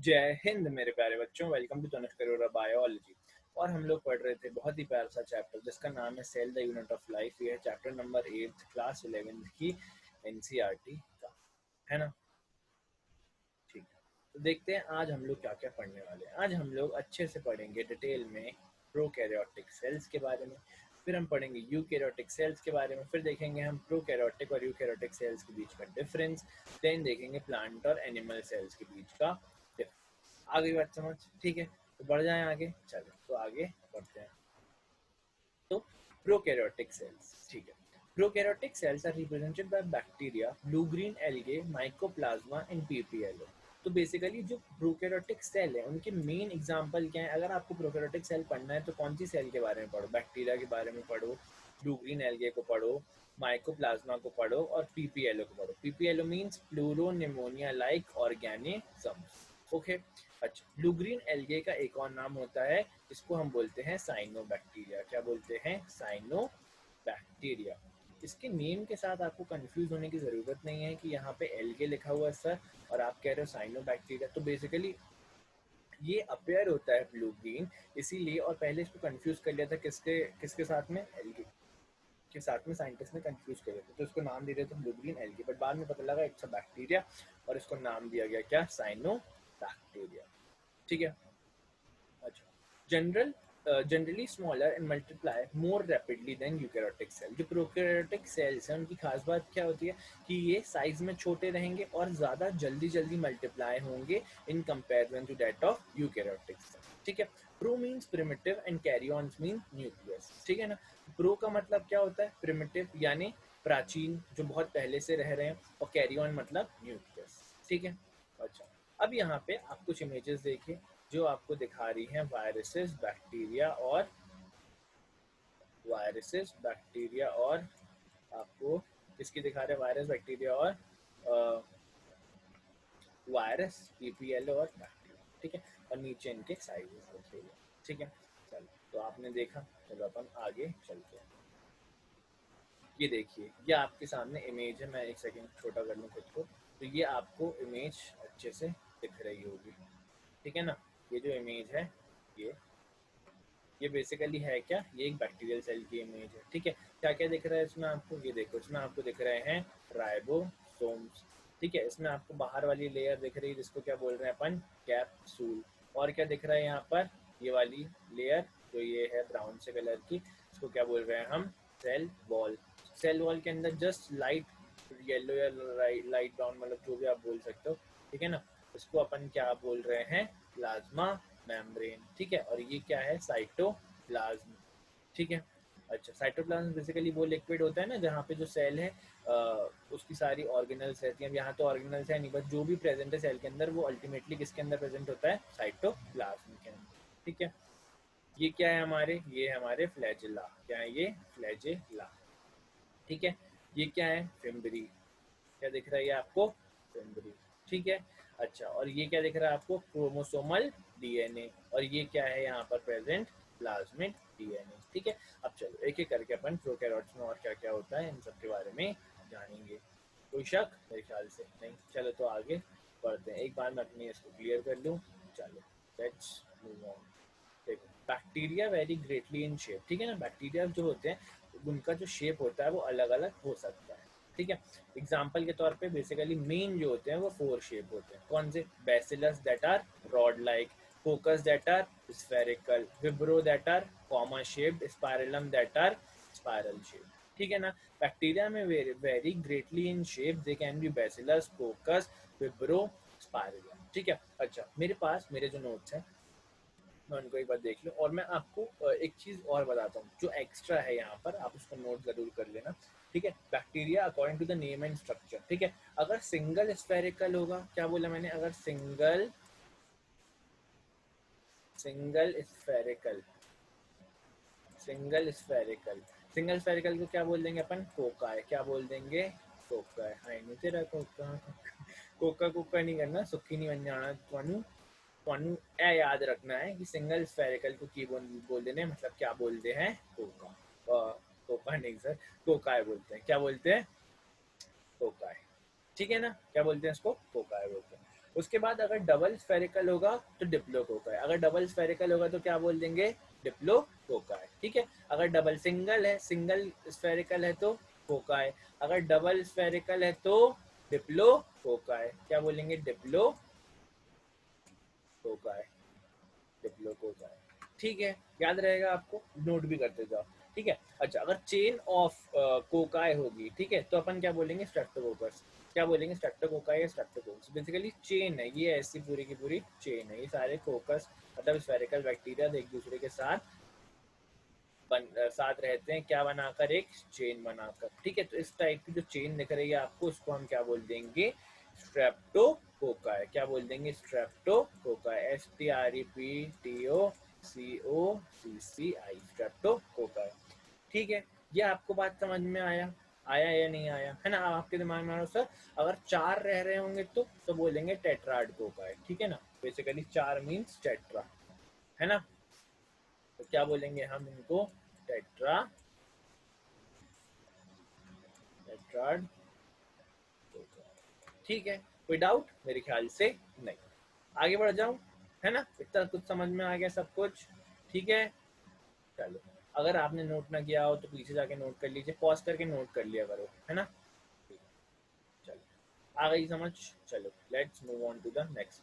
जय हिंद मेरे प्यारे बच्चों, welcome to Tanush Karora biology. और हम लोग पढ़ रहे थे बहुत ही प्यारा सा चैप्टर जिसका नाम है cell the unit of life. ये है चैप्टर नंबर 8 क्लास 11 की एनसीईआरटी का, है ना। ठीक है, तो देखते हैं आज हम लोग क्या क्या पढ़ने वाले हैं। आज हम लोग अच्छे से पढ़ेंगे डिटेल में प्रोकैरियोटिक सेल्स के बारे में, फिर हम पढ़ेंगे यूकैरियोटिक सेल्स के बारे में, फिर देखेंगे हम प्रोकैरियोटिक और यूकैरियोटिक सेल्स के बीच का डिफरेंस, देन देखेंगे प्लांट और एनिमल सेल्स के बीच का डिफरेंस। आ गई बात समझ? ठीक है, तो बढ़ जाएं आगे। चलो तो आगे बढ़ते हैं। तो प्रोकैरियोटिक सेल्स, ठीक है। Prokaryotic cells are represented by bacteria, blue green algae, mycoplasma and PPLO. तो बेसिकली जो प्रोकैरियोटिक सेल है उनके मेन एग्जांपल क्या है? अगर आपको प्रोकैरियोटिक सेल पढ़ना है तो कौन सी सेल के बारे में पढ़ो? बैक्टीरिया के बारे में पढ़ो, ब्लू ग्रीन एल्गे को पढ़ो, माइकोप्लाज्मा को पढ़ो और पीपीएलओ को पढ़ो। PPLO means pleuropneumonia like organisms. Okay, अच्छा। ब्लू ग्रीन एल्गे का एक और नाम होता है, इसको हम बोलते हैं साइनोबैक्टीरिया। क्या बोलते हैं? साइनोबैक्टीरिया। इसके नेम के साथ आपको कंफ्यूज होने की ज़रूरत नहीं है कि यहाँ पे एल्गे लिखा हुआ है सर और आप कह रहे हो साइनोबैक्टीरिया। तो बेसिकली ये अपेयर होता है ब्लू ग्रीन, इसीलिए। और पहले इसको कंफ्यूज कर लिया था किसके किसके साथ में? एल्गे के साथ में साइंटिस्ट ने कंफ्यूज कर दिया था, तो इसको नाम दे रहे थे ब्लू ग्रीन एल्गे। बट बाद में पता लगा इट्स अ बैक्टीरिया और इसको नाम दिया गया क्या? साइनोबैक्टीरिया। ठीक है, अच्छा। General generally smaller and multiply more rapidly than eukaryotic cell. जो प्रोकैरियोटिक सेल्स हैं उनकी खास बात क्या होती है कि ये साइज में छोटे रहेंगे और ज़्यादा जल्दी जल्दी मल्टीप्लाई होंगे in comparison to that of eukaryotic cell. ठीक है, pro means primitive and karyons mean nucleus. ठीक है ना। प्रो का मतलब क्या होता है? प्रिमिटिव यानी प्राचीन, जो बहुत पहले से रह रहे हैं, और कैरियॉन मतलब न्यूक्लियस। ठीक है, अच्छा। अब यहाँ पे आप कुछ इमेजेस देखिए जो आपको दिखा रही हैं वायरसेस बैक्टीरिया और आपको किसकी दिखा रहे हैं? वायरस बैक्टीरिया और वायरस, पीपीएलओ और बैक्टीरिया। ठीक है, और नीचे इनके साइजेस रखे हुए। ठीक है, चलो तो आपने देखा। चलो अपन आगे चलते हैं। ये देखिए, ये आपके सामने इमेज है। मैं एक सेकंड छोटा कर लूँ खुद को, तो ये आपको इमेज अच्छे से दिख रही होगी। ठीक है ना। ये जो इमेज है, ये बेसिकली है क्या? ये एक बैक्टीरियल सेल की इमेज है। ठीक है, क्या क्या दिख रहा है इसमें आपको? ये देखो, इसमें आपको दिख रहे हैं राइबोसोम्स। ठीक है, इसमें आपको बाहर वाली लेयर दिख रही है जिसको क्या बोल रहे हैं अपन? कैप्सूल। और क्या दिख रहा है यहाँ पर? ये वाली लेयर जो ये है ब्राउन से कलर की, इसको क्या बोल रहे हैं हम? Cell wall. सेल वॉल के अंदर जस्ट लाइट येलो या लाइट ब्राउन, मतलब जो भी आप बोल सकते हो। ठीक है ना, इसको अपन क्या बोल रहे हैं? Plasma membrane. ठीक है, और ये क्या है? साइटोप्लाज्म। ठीक है, अच्छा। साइटोप्लाज्म बेसिकली वो लिक्विड होता है ना जहाँ पे जो सेल है उसकी सारी ऑर्गेनल्स रहती हैं। अब यहाँ तो ऑर्गेनल्स है नहीं, बट जो भी प्रेजेंट है सेल के अंदर वो अल्टीमेटली किसके अंदर प्रेजेंट होता है? साइटोप्लाज्म के अंदर। ठीक है, ये क्या है हमारे? ये है हमारे फ्लैजेला। क्या है ये? फ्लैजेला। ठीक है, ये क्या है? फिम्बरी। क्या दिख रहा है ये आपको? फिम्बरी। ठीक है, अच्छा। और ये क्या दिख रहा है आपको? Chromosomal DNA. और ये क्या है यहाँ पर प्रेजेंट? Plasmid DNA. ठीक है, अब चलो एक एक करके अपन प्रोकैरियोट्स में और क्या क्या होता है इन सब के बारे में जानेंगे। कोई शक? मेरे ख्याल से नहीं। चलो तो आगे बढ़ते हैं। एक बार मैं अपनी इसको क्लियर कर लूँ। चलो, लेट्स मूव ऑन। देखो, bacteria very greatly in shape. ठीक है ना, बैक्टीरिया जो होते हैं उनका जो शेप होता है वो अलग अलग हो सकता है। ठीक है, एग्जाम्पल के तौर पे बेसिकली मेन जो होते हैं वो 4 शेप होते हैं। कौन से? Bacillus that are rod like, coccus that are spherical, vibrio that are comma shaped, spirillum that are spiral shape. ठीक है ना। बैक्टीरिया में vary greatly in shape, they can be bacillus, coccus, vibrio, spirillum. ठीक है, अच्छा। मेरे पास मेरे जो नोट्स हैं मैं उनको एक बार देख लूँ, और मैं आपको एक चीज़ और बताता हूँ जो एक्स्ट्रा है यहाँ पर, आप उसको नोट ज़रूर कर लेना। ठीक है, bacteria according to the name and structure. ठीक है, अगर सिंगल स्फेरिकल होगा, क्या बोला मैंने? अगर single single spherical single spherical single spherical को क्या बोल देंगे अपन? कोका है। क्या बोल देंगे? कोका है। हाँ, नहीं तेरा कोका। कोका कोका नहीं करना, सुखी नहीं बन जाना। ਤੁਹਾਨੂੰ ਇਹ याद रखना है कि सिंगल स्फेरिकल को की बोल देने मतलब क्या बोलते हैं? कोका। कोका नहीं सर, कोकाय बोलते हैं। क्या बोलते हैं? कोकाय। ठीक है ना, क्या बोलते हैं इसको? कोकाय बोलते हैं। उसके बाद अगर डबल स्फेरिकल होगा तो डिप्लोकोकाई, अगर डबल स्फेरिकल होगा तो क्या बोल देंगे, डिप्लोकोकाई, ठीक है। अगर डबल सिंगल है, सिंगल स्फेरिकल है तो कोकाई, अगर डबल स्फेरिकल है तो डिप्लोकोकाई, क्या बोलेंगे, डिप्लोकोकाई, डिप्लोकोकाई, ठीक है। याद रहेगा आपको, नोट भी करते जाओ, ठीक है। अच्छा, अगर चेन ऑफ कोकाई होगी, ठीक है, तो अपन क्या बोलेंगे, स्ट्रेप्टोकोकस, क्या बोलेंगे, स्ट्रेप्टोकोकाई या स्ट्रेप्टोकोकस। बेसिकली चेन है ये, ऐसी पूरी की पूरी चेन है, ये सारे कोकस मतलब स्फेरिकल बैक्टीरिया एक दूसरे के साथ साथ रहते हैं, क्या बनाकर, एक चेन बनाकर, ठीक है। तो इस टाइप की जो चेन दिख रही है आपको, उसको हम क्या बोल देंगे, स्ट्रेप्टोकोकाई, क्या बोल देंगे, स्ट्रेप्टोकोकाई, STREPTOCOCCI, स्ट्रेप्टोकोकाई, ठीक है। ये आपको बात समझ में आया, आया या नहीं आया, है ना। अब आपके दिमाग में आ रहा सर अगर 4 रह रहे होंगे तो बोलेंगे टेट्राड कोकाई, ठीक है ना। बेसिकली 4 मीन्स टेट्रा, है ना। तो क्या बोलेंगे हम इनको, टेट्रा, टेट्राड, ठीक है। कोई डाउट, मेरे ख्याल से नहीं। आगे बढ़ जाऊं, है ना, इतना कुछ समझ में आ गया सब कुछ, ठीक है। चलो, अगर आपने नोट ना किया हो तो पीछे जाके नोट कर लीजिए, पॉज करके नोट कर लिया करो, है ना। चलो, आ गई समझ। चलो, let's move on to the next.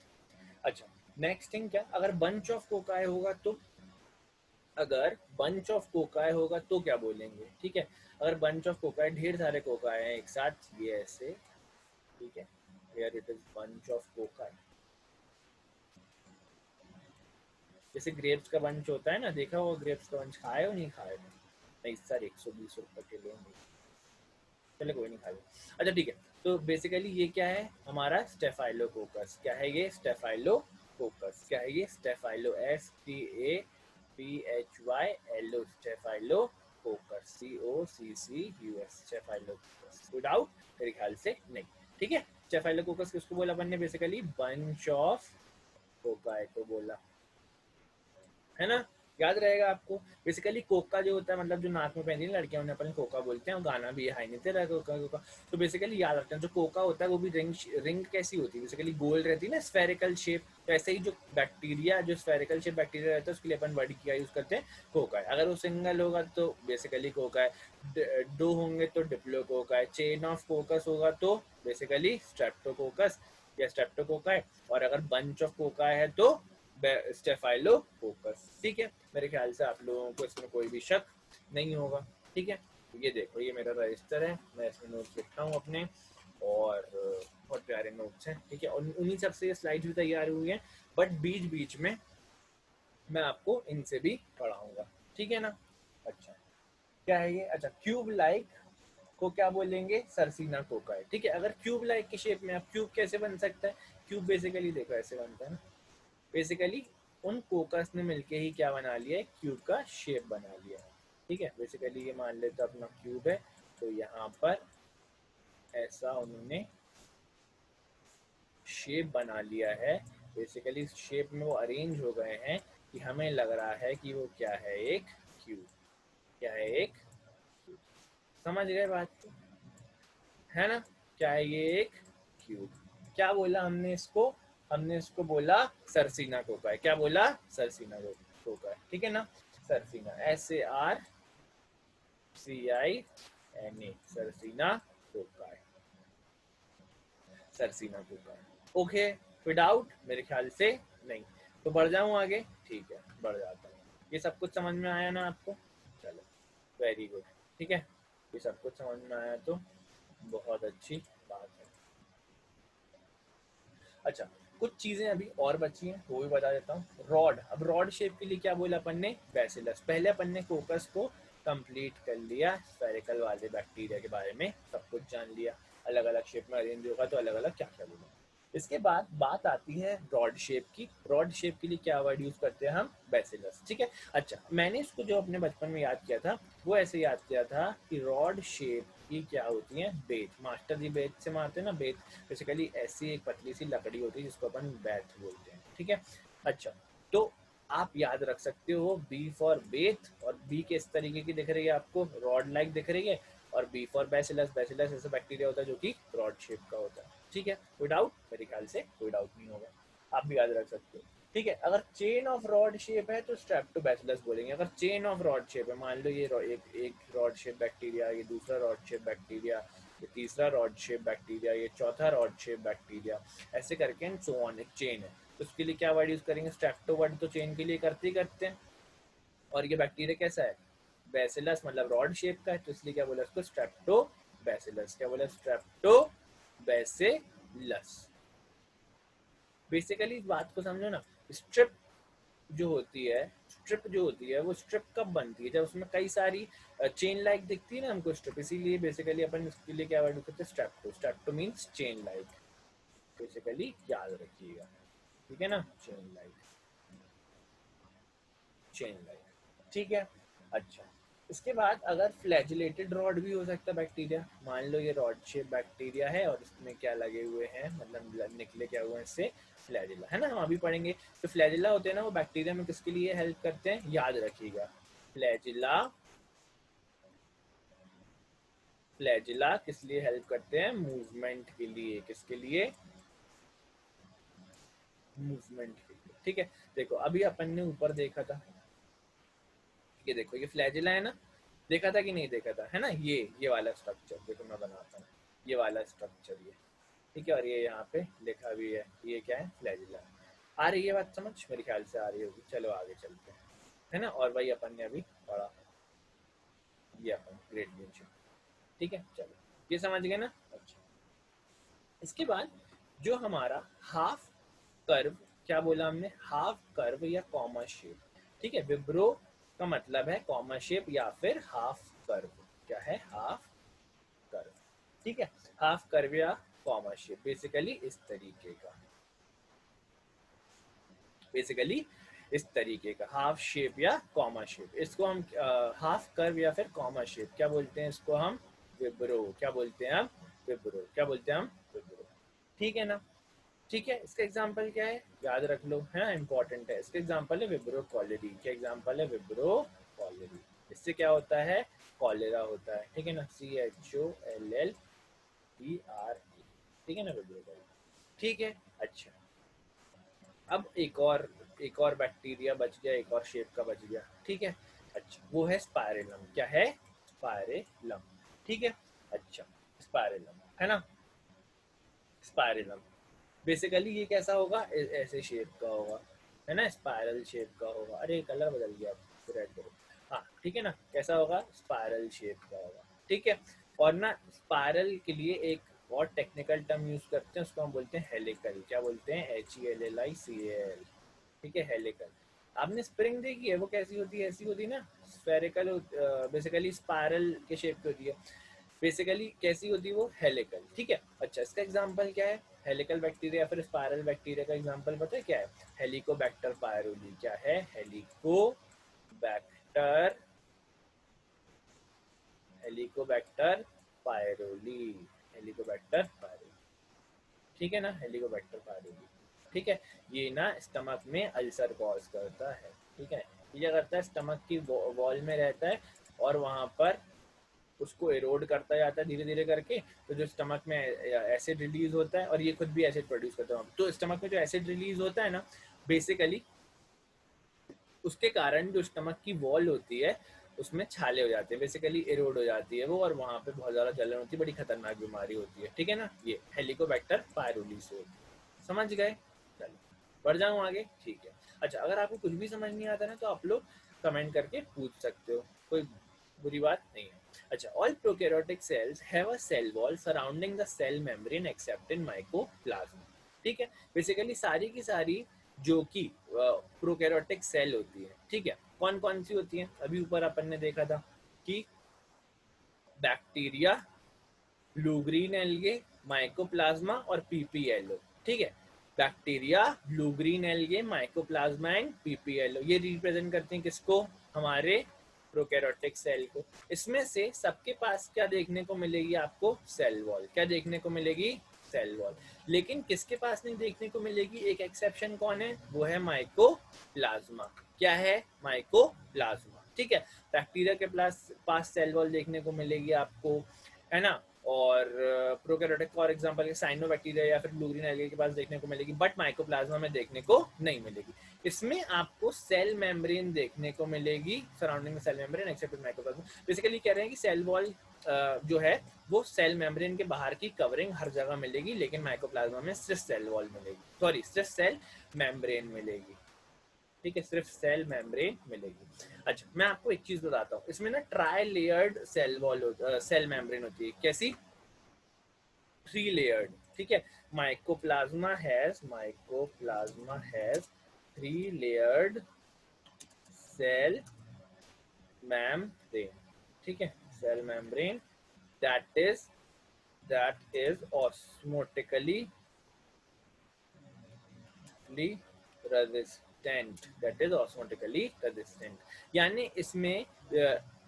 अच्छा, नेक्स्ट थिंग क्या, अगर बंच ऑफ कोकाई होगा तो, अगर बंच ऑफ कोकाई होगा तो क्या बोलेंगे, ठीक है। अगर बंच ऑफ कोकाई, ढेर सारे कोकाई हैं एक साथ, ये ऐसे, ठीक है, here it is bunch of cocci, जैसे ग्रेप्स का बंच होता है ना, देखा होगा ग्रेप्स का बंच, खाए हो नहीं खाए हो, नहीं सर 120 रुपये किलो नहीं, चलो कोई नहीं खा लो। अच्छा ठीक है, तो बेसिकली ये क्या है हमारा, स्टेफाइलोकोकस, क्या है ये, स्टेफाइलोकोकस, क्या है ये, staphylo, STAPHYLO, staphylococcus, COCCUS, staphylococcus. कोई डाउट, मेरे ख्याल से नहीं, ठीक है। स्टेफाइलोकोकस किसको बोला अपन ने, बेसिकली बंच ऑफ कोकाई को बोला, है ना। याद रहेगा आपको। बेसिकली कोका जो होता है, मतलब जो नाक में पहनती है लड़कियां, उन्हें अपन कोका बोलते हैं, और गाना भी हाई नहीं तेरा कोका कोका। तो बेसिकली याद रखते हैं, जो कोका होता है वो भी रिंग, रिंग कैसी होती है, बेसिकली गोल रहती है ना, स्फेरिकल शेप। तो ऐसे ही जो बैक्टीरिया, जो स्फेरिकल शेप बैक्टीरिया रहता है, उसके लिए अपन वर्ड क्या यूज करते हैं, कोका है। अगर वो सिंगल होगा तो बेसिकली कोका है, दो होंगे तो डिप्लोकोका है, चेन ऑफ कोकस होगा तो बेसिकली स्ट्रेप्टोकोकस या स्ट्रेप्टोकोका है, और अगर बंच ऑफ कोका है तो स्टेफाइलोकोकस, ठीक है। मेरे ख्याल से आप लोगों को इसमें कोई भी शक नहीं होगा, ठीक है। तो ये देखो, ये मेरा रजिस्टर है, मैं इसमें नोट्स लिखता हूँ अपने, और बहुत प्यारे नोट्स हैं, ठीक है। और उन्हीं सब से ये स्लाइड्स भी तैयार हुई हैं, बट बीच बीच में मैं आपको इनसे भी पढ़ाऊंगा, ठीक है ना। अच्छा, क्या है ये, अच्छा, क्यूब लाइक को क्या बोलेंगे, सरसीना कोकाई, ठीक है। अगर क्यूब लाइक की शेप में, अब क्यूब कैसे बन सकता है, क्यूब बेसिकली देखो ऐसे बनता है ना, बेसिकली उन कोकस ने मिलके ही क्या बना लिया है, क्यूब का शेप बना लिया है, ठीक है। बेसिकली ये मान लेते अपना क्यूब है, तो यहाँ पर ऐसा उन्होंने शेप बना लिया है, बेसिकली इस शेप में वो अरेंज हो गए हैं कि हमें लग रहा है कि वो क्या है, एक क्यूब, क्या है, एक क्यूब। समझ गए बात को, है ना। क्या है ये, एक क्यूब। क्या बोला हमने इसको, हमने इसको बोला सरसीना कोका, क्या बोला, सरसीना कोका, ठीक है ना। सरसीना, SARCINA, सरसीना कोका, सरसीना कोका, ओके। कोई डाउट, मेरे ख्याल से नहीं। तो बढ़ जाऊं आगे, ठीक है, बढ़ जाता हूँ। ये सब कुछ समझ में आया ना आपको, चलो, वेरी गुड, ठीक है। ये सब कुछ समझ में आया तो बहुत अच्छी बात है। अच्छा, कुछ चीजें अभी और बची हैं, वो भी बता देता हूँ। रॉड, अब रॉड शेप के लिए क्या बोला अपन ने, बैसिलस। पहले अपन ने कोकस को कंप्लीट कर लिया, स्फेरिकल वाले बैक्टीरिया के बारे में सब कुछ जान लिया, अलग अलग शेप में अरेंज होगा तो अलग अलग क्या क्या बोला। इसके बाद बात आती है रॉड शेप की। रॉड शेप के लिए क्या वर्ड यूज करते हैं हम, बैसिलस, ठीक है। अच्छा, मैंने इसको जो अपने बचपन में याद किया था, वो ऐसे याद किया था कि रॉड शेप की क्या होती है, बेत, मास्टर जी बेत से मारते हैं ना, बेत बेसिकली ऐसी एक पतली सी लकड़ी होती है जिसको अपन बैट बोलते हैं, ठीक है। अच्छा, तो आप याद रख सकते हो, बी फॉर बेथ, और बी किस तरीके की दिख रही है आपको, रॉड लाइक दिख रही है, और बी फॉर बैसिलस, बैसिलस ऐसा बैक्टीरिया होता है जो कि रॉड शेप का होता है, ठीक है, कोई डाउट? मेरे ख्याल से कोई डाउट नहीं होगा, आप भी याद रख सकते हो। ठीक है, अगर चेन ऑफ रॉड शेप है तो स्ट्रेप्टोबैसिलस बोलेंगे। अगर चेन ऑफ रॉड शेप है, मान लो ये एक रॉड शेप बैक्टीरिया, ये दूसरा रॉड शेप बैक्टीरिया, ये तीसरा रॉड शेप बैक्टीरिया, ये चौथा रॉड शेप बैक्टीरिया, ऐसे करके एंड सो ऑन, एक चेन है, तो उसके लिए क्या वर्ड यूज करेंगे? स्ट्रेप्टो वर्ड तो चेन के लिए करते ही करते हैं। और ये बैक्टीरिया कैसा है? बैसिलस, मतलब रॉड शेप का है, तो इसलिए क्या बोला उसको? Strepto bacillus. क्या बोला? Strepto bacillus. बेसिकली इस बात को समझो ना, स्ट्रिप जो होती है, स्ट्रिप जो होती है वो स्ट्रिप कब बनती है? जब उसमें कई सारी चेन लाइक दिखती है ना हमको स्ट्रिप, इसीलिए बेसिकली अपन इसके लिए क्या वर्ड करते हैं? Strepto. Strepto means chain like, basically याद रखिएगा, ठीक है ना? चेन लाइक, चेन लाइक, ठीक है। अच्छा, इसके बाद अगर फ्लैजिलेटेड रॉड भी हो सकता है बैक्टीरिया, मान लो ये रॉड शेप बैक्टीरिया है और इसमें क्या लगे हुए हैं, मतलब निकले क्या हुए हैं इससे? फ्लैजिला, है ना? हम अभी पढ़ेंगे। तो फ्लैजिला होते हैं ना, वो बैक्टीरिया में किसके लिए हेल्प करते हैं? याद रखिएगा, फ्लैजिला, फ्लैजिला किस लिए हेल्प करते हैं? मूवमेंट के लिए। किसके लिए? मूवमेंट के लिए, ठीक है। देखो अभी अपन ने ऊपर देखा था, ये देखो ये फ्लैजिला है ना, देखा था कि नहीं देखा था? है ना, ये वाला स्ट्रक्चर देखो, मैं बनाता हूँ, ये वाला स्ट्रक्चर ये, ठीक है। और ये यहाँ पे लिखा भी है, ये क्या है? फ्लैजिला। आ रही है बात समझ? मेरे ख्याल से आ रही होगी। चलो आगे चलते हैं, है ना। और वही अपन ने अभी पढ़ा, ये अपन ग्रेडियंट, ठीक है। चलो ये समझ गए ना? अच्छा, इसके बाद जो हमारा हाफ कर्व, क्या बोला हमने? हाफ कर्व या कॉमा शेप, ठीक है। विब्रो का मतलब है कॉमा शेप या फिर हाफ कर्व। क्या है? हाफ कर्व, ठीक है। हाफ कर्व या कॉमा शेप, बेसिकली इस तरीके का, बेसिकली इस तरीके का हाफ शेप या कॉमा शेप, इसको हम हाफ कर्व या फिर कॉमा शेप क्या बोलते हैं? इसको हम विब्रो। क्या बोलते हैं हम? विब्रो। क्या बोलते हैं हम? विब्रो, ठीक है ना? ठीक है, इसका एग्जांपल क्या है? याद रख लो, है ना, इंपॉर्टेंट है। इसका एग्जांपल है विब्रो कॉलेरी। क्या एग्जांपल है? विब्रो कॉलेरी। इससे क्या होता है? कॉलेरा होता है, ठीक है ना? CHOLLERA, ठीक है ना? विब्रो कॉलेरी, ठीक है। अच्छा, अब एक और बैक्टीरिया बच गया, एक और शेप का बच गया, ठीक है। अच्छा, वो है स्पाइरेलम। क्या है? स्पाइरेलम, ठीक है। अच्छा, स्पाइरेलम, है ना? स्पाइरेलम बेसिकली ये कैसा होगा? ऐसे शेप का होगा, है ना? स्पाइरल शेप का होगा। अरे कलर बदल गया, रेड करो। हाँ, ठीक है ना? कैसा होगा? स्पाइरल शेप का होगा, ठीक है। और ना स्पाइरल के लिए एक और टेक्निकल टर्म यूज करते हैं, उसको हम बोलते हैं हेलिकल। क्या बोलते हैं? HELLICAL, ठीक है, हेलिकल। आपने स्प्रिंग देखी है, वो कैसी होती है? ऐसी होती है ना, स्फेरिकल, बेसिकली स्पाइरल के शेप की होती है। बेसिकली कैसी होती है वो? हेलिकल, ठीक है। अच्छा, इसका एग्जांपल क्या है? हेलिकल बैक्टीरिया फिर स्पाइरल बैक्टीरिया का एग्जांपल पता है क्या है? हेलिकोबैक्टर पायरोली। क्या है? हेलिकोबैक्टर, हेलिकोबैक्टर पायरोली, हेलिकोबैक्टर पायरोली, ठीक है ना? हेलिकोबैक्टर पायरोली, ठीक है। ये ना स्टमक में अल्सर कॉज करता है, ठीक है। ये क्या करता है? स्टमक की वॉल में रहता है और वहां पर उसको एरोड करता जाता है धीरे धीरे करके। तो जो स्टमक में एसिड रिलीज होता है, और ये खुद भी एसिड प्रोड्यूस करता है, तो स्टमक में जो एसिड रिलीज होता है ना, बेसिकली उसके कारण जो स्टमक की वॉल होती है उसमें छाले हो जाते हैं, बेसिकली एरोड हो जाती है वो, और वहाँ पे बहुत ज़्यादा जलन होती है, बड़ी खतरनाक बीमारी होती है, ठीक है ना? ये हेलिकोबैक्टर पायरोली से होती है, समझ गए? चलो बढ़ जाऊँ आगे, ठीक है। अच्छा, अगर आपको कुछ भी समझ नहीं आता ना तो आप लोग कमेंट करके पूछ सकते हो, कोई बुरी बात नहीं है। अच्छा, all prokaryotic cells have a cell wall surrounding the cell membrane except in mycoplasma, ठीक है। बेसिकली सारी की सारी जो कि प्रोकैरियोटिक सेल होती है, ठीक है, कौन कौन सी होती है? अभी ऊपर अपन ने देखा था कि bacteria, blue green algae, mycoplasma और पीपीएलओ, ठीक है। Bacteria, blue green algae, mycoplasma and PPLO, ये रिप्रेजेंट करते हैं किसको? हमारे प्रोकैरियोटिक सेल को। इसमें से सबके पास क्या देखने को मिलेगी आपको? Cell wall. क्या देखने को मिलेगी? Cell wall. लेकिन किसके पास नहीं देखने को मिलेगी? एक एक्सेप्शन कौन है? वो है माइकोप्लाज्मा। क्या है? माइकोप्लाज्मा, ठीक है। बैक्टीरिया के पास सेल वॉल देखने को मिलेगी आपको, है ना? और प्रोकैरियोटिक फॉर एग्जांपल के साइनोबैक्टीरिया या फिर ब्लू ग्रीन एल्गी के पास देखने को मिलेगी, बट माइकोप्लाज्मा में देखने को नहीं मिलेगी। इसमें आपको सेल मेम्ब्रेन देखने को मिलेगी, surrounding cell membrane except mycoplasma. Basically कह रहे हैं कि सेल वॉल जो है वो सेल मेम्ब्रेन के बाहर की कवरिंग हर जगह मिलेगी, लेकिन माइकोप्लाज्मा में सिर्फ सेल वॉल मिलेगी, सॉरी सिर्फ सेल मेम्ब्रेन मिलेगी। ठीक है, सिर्फ सेल मेम्ब्रेन मिलेगी। अच्छा, मैं आपको एक चीज बताता हूँ, इसमें ना tri layered cell wall cell membrane होती है। कैसी? 3 लेयर्ड। ठीक है, mycoplasma has 3 layered cell membrane. ठीक है, cell membrane that is osmotically resistant, यानी इसमें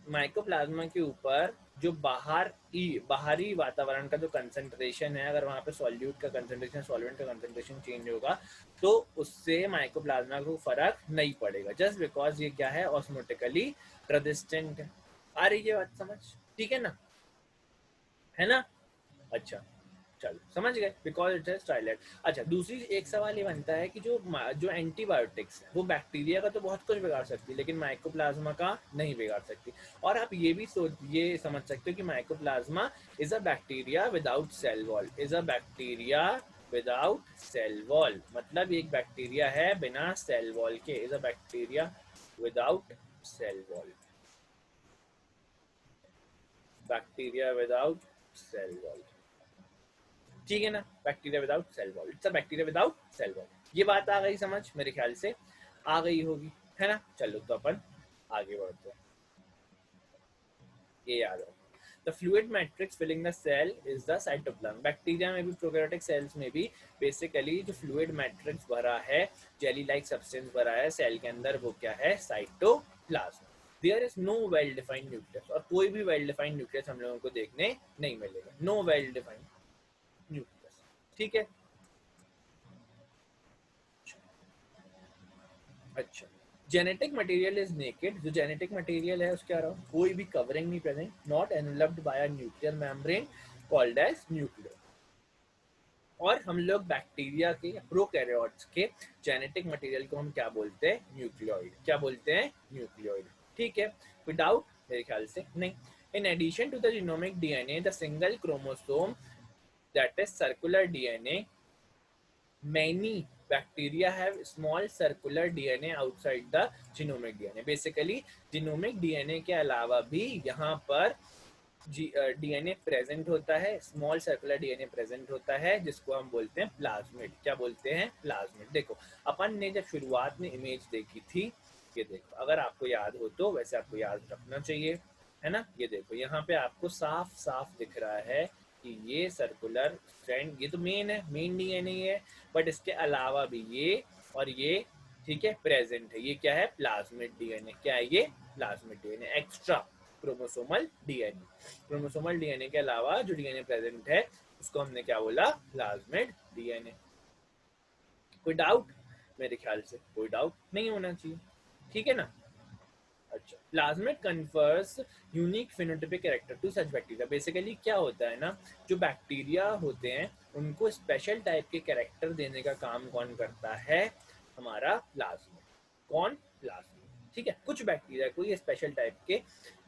माइकोप्लाज्मा के ऊपर जो बाहरी वातावरण का जो कंसंट्रेशन है, अगर वहां पे सॉल्यूट का कंसंट्रेशन, सॉल्वेंट का कंसंट्रेशन चेंज होगा तो उससे माइकोप्लाज्मा को फर्क नहीं पड़ेगा, जस्ट बिकॉज ये क्या है, ऑस्मोटिकली रेजिस्टेंट है। आ रही है बात समझ? ठीक है ना, है ना? अच्छा, चलो समझ गए, बिकॉज इट इज ट्राइलेट। अच्छा, दूसरी एक सवाल ये बनता है कि जो जो एंटीबायोटिक्स है वो बैक्टीरिया का तो बहुत कुछ बिगाड़ सकती है, लेकिन माइकोप्लाज्मा का नहीं बिगाड़ सकती। और आप ये समझ सकते हो कि mycoplasma is a bacteria without cell wall, is a bacteria without cell wall, मतलब एक बैक्टीरिया है बिना सेल वॉल के, is a bacteria without cell wall, bacteria without cell wall. ठीक है ना, bacteria without cell wall, it's a bacteria without cell wall. ये बात आ गई समझ? मेरे ख्याल से आ गई होगी, है ना? चलो तो अपन आगे बढ़ते हैं, ये याद रखो। The fluid matrix filling the cell is the cytoplasm. Bacteria में भी, प्रोकैरियोटिक सेल्स में भी बेसिकली जो फ्लूइड मैट्रिक्स भरा है, जेली लाइक सब्सटेंस भरा है सेल के अंदर, वो क्या है? Cytoplasm. There is no well defined nucleus, और कोई भी वेल डिफाइंड न्यूक्लियस हम लोगों को देखने नहीं मिलेगा, नो वेल डिफाइंड न्यूक्लियस। ठीक है, अच्छा। जेनेटिक मटेरियल इज नेकेड, जो जेनेटिक मटेरियल है उसके अलावा कोई भी कवरिंग नहीं present, not enveloped by a nuclear membrane called as nuclear. और हम लोग बैक्टीरिया के, प्रोकैरियोट्स के जेनेटिक मटेरियल को हम क्या बोलते हैं? न्यूक्लियोइड। क्या बोलते हैं? न्यूक्लियोइड। ठीक है, विदाउट, मेरे ख्याल से नहीं। In addition to the genomic DNA, the single chromosome that is circular DNA, many bacteria have small circular DNA outside the genomic DNA। Basically genomic DNA के अलावा भी यहाँ पर डीएनए प्रेजेंट होता है, स्मॉल सर्कुलर डीएनए प्रेजेंट होता है, जिसको हम बोलते हैं प्लाज्मिड। क्या बोलते हैं? प्लाज्मिड। देखो, अपन ने जब शुरुआत में इमेज देखी थी, ये देखो, अगर आपको याद हो तो, वैसे आपको याद रखना चाहिए, है ना? ये देखो, यहाँ पे आपको साफ साफ दिख रहा है कि ये सर्कुलर स्ट्रैंड, ये तो मेन है, मेन डीएनए है, बट इसके अलावा भी ये और ये, ठीक है, प्रेजेंट है। ये क्या है? Plasmid DNA. क्या है ये? Plasmid DNA, extra chromosomal DNA. Chromosomal DNA के अलावा जो डीएनए प्रेजेंट है उसको हमने क्या बोला? Plasmid DNA. कोई डाउट? मेरे ख्याल से कोई डाउट नहीं होना चाहिए, ठीक है ना? अच्छा, plasmid confers unique phenotypic character to such bacteria. Basically क्या होता है ना, जो बैक्टीरिया होते हैं उनको स्पेशल टाइप के कैरेक्टर देने का काम कौन करता है? हमारा प्लाज्मिड। कौन? प्लाज्मिड। ठीक है, कुछ बैक्टीरिया को ये स्पेशल टाइप के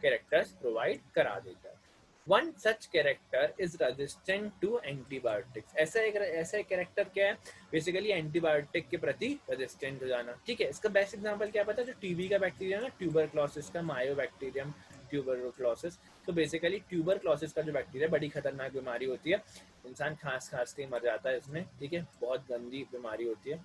कैरेक्टर्स प्रोवाइड करा देता है। One such character is resistant to antibiotics. ऐसा एक कैरेक्टर क्या है? बेसिकली एंटीबायोटिक के प्रति रेजिस्टेंट हो जाना। ठीक है, इसका बेस्ट एग्जांपल क्या पता है? जो टीबी का बैक्टीरिया ना, ट्यूबरक्लोसिस का, मायोबैक्टीरियम ट्यूबरक्लोसिस। तो बेसिकली ट्यूबरक्लोसिस का जो बैक्टीरिया, बड़ी खतरनाक बीमारी होती है, इंसान खांस खांस के मर जाता है इसमें। ठीक है, बहुत गंदी बीमारी होती है,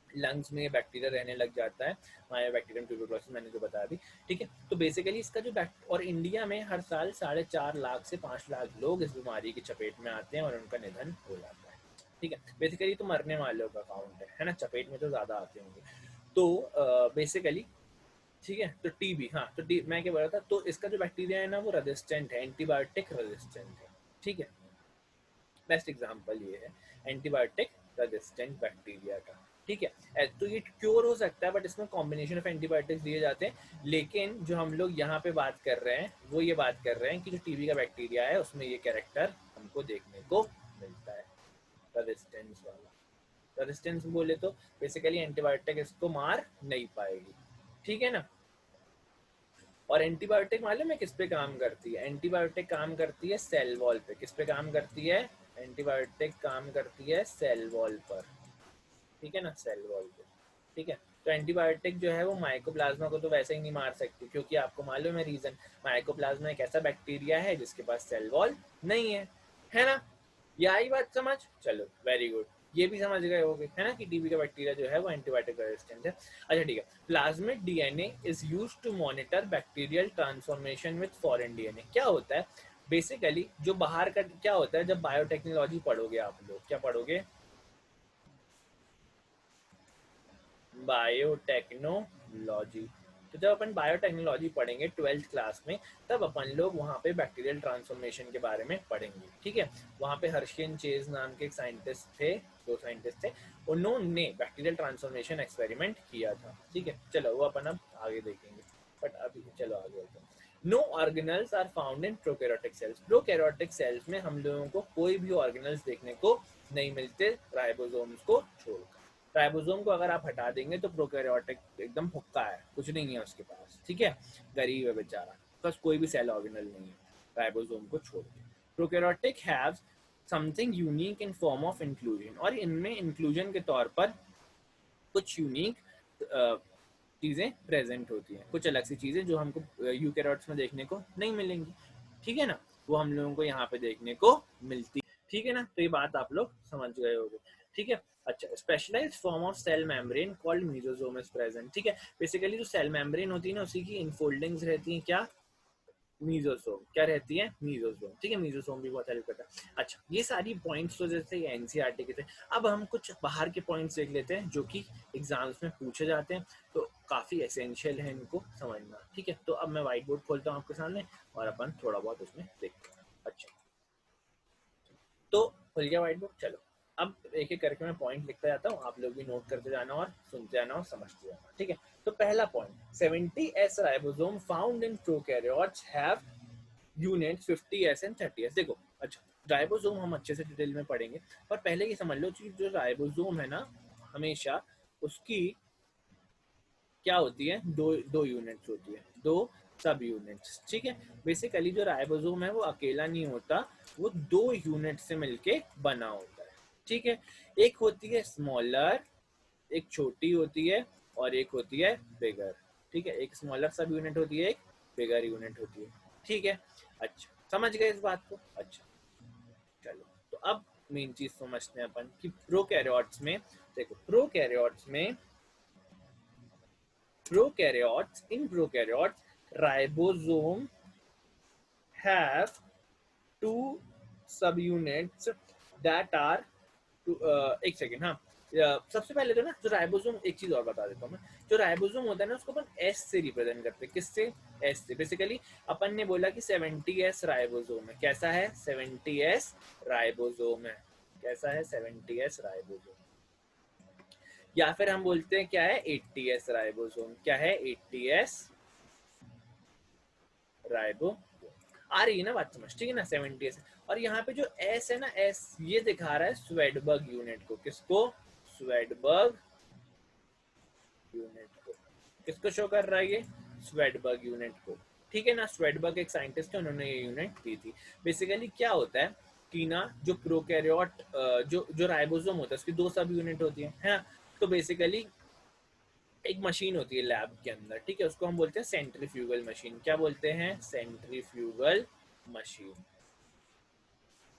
लंग्स में बैक्टीरिया रहने लग जाता है, मायोबैक्टीरियम ट्यूबरक्लोसिस, मैंने जो बताया अभी। ठीक है, तो बेसिकली इसका जो और इंडिया में हर साल 4.5 लाख से 5 लाख लोग इस बीमारी की चपेट में आते हैं और उनका निधन हो जाता है। ठीक है, बेसिकली तो मरने वालों का काउंट है ना, चपेट में तो ज़्यादा आते होंगे। तो बेसिकली, ठीक है, तो टीबी, हाँ, तो मैं क्या बोल रहा था, तो इसका जो बैक्टीरिया है ना वो रेजिस्टेंट है, एंटीबायोटिक रेजिस्टेंट है। ठीक है, बेस्ट एग्जाम्पल ये है एंटीबायोटिक रेजिस्टेंट बैक्टीरिया का। ठीक है। तो ये क्योर हो सकता है, बट इसमें कॉम्बिनेशन ऑफ एंटीबायोटिक्स दिए जाते हैं। लेकिन जो हम लोग यहाँ पे बात कर रहे हैं वो ये बात कर रहे हैं कि जो टीबी का बैक्टीरिया है उसमें ये कैरेक्टर हमको देखने को मिलता है, रेजिस्टेंस वाला। रेजिस्टेंस बोले तो बेसिकली एंटीबायोटिक इसको मार नहीं पाएगी, ठीक है ना। और एंटीबायोटिक मालूम है किस पे काम करती है? एंटीबायोटिक काम करती है सेल वॉल पे। किस पे काम करती है? एंटीबायोटिक काम करती है सेल वॉल पर, ठीक है ना, सेल वॉल पे, ठीक है। तो एंटीबायोटिक जो है वो माइकोप्लाज्मा को तो वैसे ही नहीं मार सकती, क्योंकि आपको मालूम है रीजन, माइकोप्लाज्मा एक ऐसा बैक्टीरिया है जिसके पास सेल वॉल नहीं है ना। ये आई बात समझ? चलो वेरी गुड, ये भी समझ गए होगे है ना कि टीबी का बैक्टीरिया जो है वो एंटीबायोटिक रेजिस्टेंट है। अच्छा ठीक है। Plasmid DNA is used to monitor bacterial transformation with foreign DNA. क्या होता है बेसिकली, जो बाहर का क्या होता है, जब बायोटेक्नोलॉजी पढ़ोगे आप लोग, क्या पढ़ोगे? बायोटेक्नोलॉजी। तो जब अपन बायोटेक्नोलॉजी पढ़ेंगे 12th क्लास में, तब अपन लोग वहाँ पे बैक्टीरियल ट्रांसफॉर्मेशन के बारे में पढ़ेंगे, ठीक है। वहाँ पे हर्शियन चेज नाम के एक साइंटिस्ट थे, दो साइंटिस्ट थे, उन्होंने बैक्टीरियल ट्रांसफॉर्मेशन एक्सपेरिमेंट किया था, ठीक है। चलो वो अपन अब आगे देखेंगे, बट अभी चलो आगे बढ़ते हैं। No organelles are found in prokaryotic cells. Prokaryotic cells में हम लोगों को कोई भी ऑर्गेनल्स देखने को नहीं मिलते, राइबोसोम्स को छोड़कर। राइबोसोम को अगर आप हटा देंगे तो प्रोकैरियोटिक एकदम हुक्का है, कुछ नहीं है उसके पास, ठीक है। गरीब है बेचारा, बस कोई भी सेल ऑर्गेनल नहीं है राइबोसोम को छोड़ के। Prokaryotic have something unique in form of inclusion, और इनमें इंक्लूजन के तौर पर कुछ यूनिक चीज़ें प्रेजेंट होती हैं, कुछ अलग सी चीज़ें जो हमको यूकैरियोट्स में देखने को नहीं मिलेंगी, ठीक है ना, वो हम लोगों को यहाँ पे देखने को मिलती, ठीक है ना। तो ये बात आप लोग समझ गए होंगे, ठीक है। अच्छा, specialised form of cell membrane called mesosome is present, ठीक है। बेसिकली जो सेल मेम्ब्रेन होती है ना, उसी की इनफोल्डिंग्स रहती हैं, क्या? मीजोसोम। क्या रहती है? मीजोसोम, ठीक है। मीजोसोम भी बहुत हेल्प करता है। अच्छा, ये सारी पॉइंट्स तो जैसे एनसीईआरटी के थे। अब हम कुछ बाहर के पॉइंट्स देख लेते हैं जो कि एग्जाम्स में पूछे जाते हैं, तो काफ़ी एसेंशियल है इनको समझना, ठीक है। तो अब मैं व्हाइट बोर्ड खोलता हूँ आपके सामने और अपन थोड़ा बहुत उसमें देखते हैं। अच्छा, तो खुल गया व्हाइट बोर्ड। चलो अब एक एक करके मैं पॉइंट लिखता जाता हूँ, आप लोग भी नोट करते जाना और सुनते जाना और समझते जाना, ठीक है। तो पहला point, 70s ribosome found in prokaryotes have units 50s and 30s। देखो, अच्छा, राइबोसोम हम अच्छे से डिटेल में पढ़ेंगे, पर पहले ये समझ लो कि जो राइबोसोम है ना, हमेशा उसकी क्या होती है, दो दो यूनिट्स होती है, दो सब यूनिट्स, ठीक है। बेसिकली जो राइबोसोम है वो अकेला नहीं होता, वो दो यूनिट से मिलके बना होता है, ठीक है। एक होती है स्मॉलर, एक छोटी होती है, और एक होती है बिगर, ठीक है। एक स्मॉलर सब यूनिट होती है, एक बिगर यूनिट होती है, ठीक है। अच्छा, समझ गए इस बात को? अच्छा, चलो तो अब मेन चीज समझते हैं अपन कि प्रोकैरियोट्स में, देखो prokaryotes in prokaryotes ribosome have two subunits that are एक सेकेंड, हाँ। सबसे पहले तो ना, जो राइबोसोम, एक चीज और बता देता हूँ मैं। जो राइबोसोम होता है ना, उसको अपन एस से रिप्रेजेंट करते हैं। किससे? एस से। बेसिकली अपन ने बोला कि 70s राइबोसोम है। कैसा है? 70s राइबोसोम है। कैसा है? 70s ribosome. या फिर हम बोलते हैं क्या है? 80s ribosome. क्या है? 80s ribo. आ रही है ना बात समझ, ठीक है ना? 70s। और यहाँ पे जो एस है ना, एस ये दिखा रहा है स्वेडबर्ग यूनिट को। किसको? स्वेडबर्ग यूनिट को। किसको शो कर रहा है ये? स्वेडबर्ग यूनिट को, ठीक है ना। स्वेडबर्ग एक साइंटिस्ट है, उन्होंने ये यूनिट दी थी। बेसिकली क्या होता है कि ना, जो प्रोकैरियोट जो जो राइबोसोम होता है उसकी दो सब यूनिट होती है ना। तो बेसिकली एक मशीन होती है लैब के अंदर, ठीक है, उसको हम बोलते हैं सेंट्रीफ्यूगल मशीन। क्या बोलते हैं? Centrifugal machine.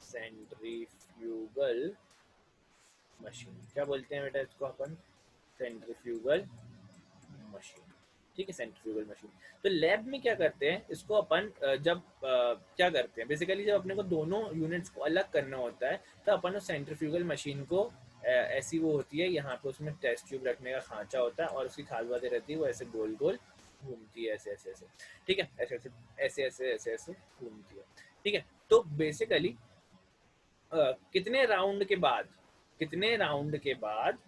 सेंट्रीफ्यूगल मशीन क्या बोलते हैं बेटा इसको अपन? सेंट्रीफ्यूगल मशीन, ठीक है, सेंट्रीफ्यूगल मशीन। तो लैब में क्या करते हैं इसको अपन, जब क्या करते हैं बेसिकली, जब अपने को दोनों यूनिट्स को अलग करना होता है, तो अपन उस सेंट्रीफ्यूगल मशीन को ऐसी वो होती है, यहाँ पे उसमें टेस्ट ट्यूब रखने का खांचा होता है, और उसकी खास बातें रहती है, वो ऐसे गोल गोल घूमती है, ऐसे ऐसे ऐसे, ठीक है, ऐसे ऐसे ऐसे ऐसे ऐसे ऐसे घूमती है, ठीक है। तो बेसिकली कितने राउंड के बाद, कितने राउंड के बाद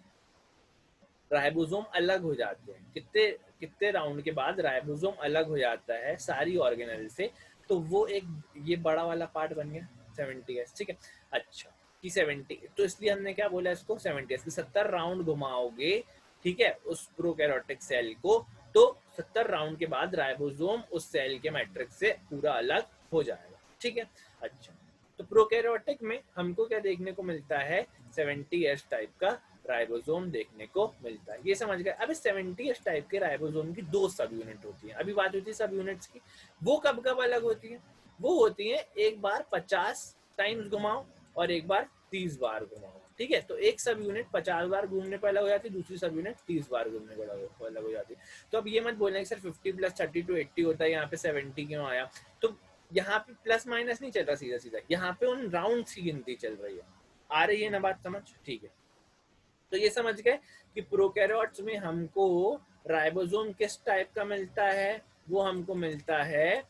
राइबोसोम अलग हो जाते हैं, कितने कितने राउंड के बाद राइबोसोम अलग हो जाता है सारी ऑर्गेनेल से, तो वो एक ये बड़ा वाला पार्ट बन गया 70s, ठीक है। अच्छा कि 70, तो इसलिए हमने क्या बोला इसको 70s कि 70 राउंड घुमाओगे, ठीक है, उस प्रोकैरियोटिक सेल को, तो 70 राउंड के बाद राइबोसोम उस सेल के मैट्रिक्स से पूरा अलग हो जाएगा, ठीक है। अच्छा, तो प्रोकैरियोटिक में हमको क्या देखने को मिलता है, 70s टाइप का राइबोसोम देखने को मिलता है, ये समझ गए। अब इस 70s टाइप के राइबोसोम की दो सब यूनिट होती है, अभी बात होती है सब यूनिट्स की। वो कब कब अलग होती है, वो होती है एक बार 50 टाइम्स घुमाओ और एक बार 30 बार घुमाओ, ठीक है। तो एक सब यूनिट 50 बार घूमने पर अलग हो जाती है, दूसरी सब यूनिट 30 बार घूमने पर अलग हो जाती है। तो अब ये मत बोलना कि सर 50 + 30 = 80 होता है, यहाँ पे 70 क्यों आया। तो यहाँ पे प्लस माइनस नहीं चल रहा सीधा सीधा, यहाँ पे उन राउंड की गिनती चल रही है। आ रही है ना बात समझ, ठीक है। तो ये समझ गए कि प्रोकैरियोट्स में हमको राइबोसोम किस टाइप का मिलता है, वो हमको मिलता है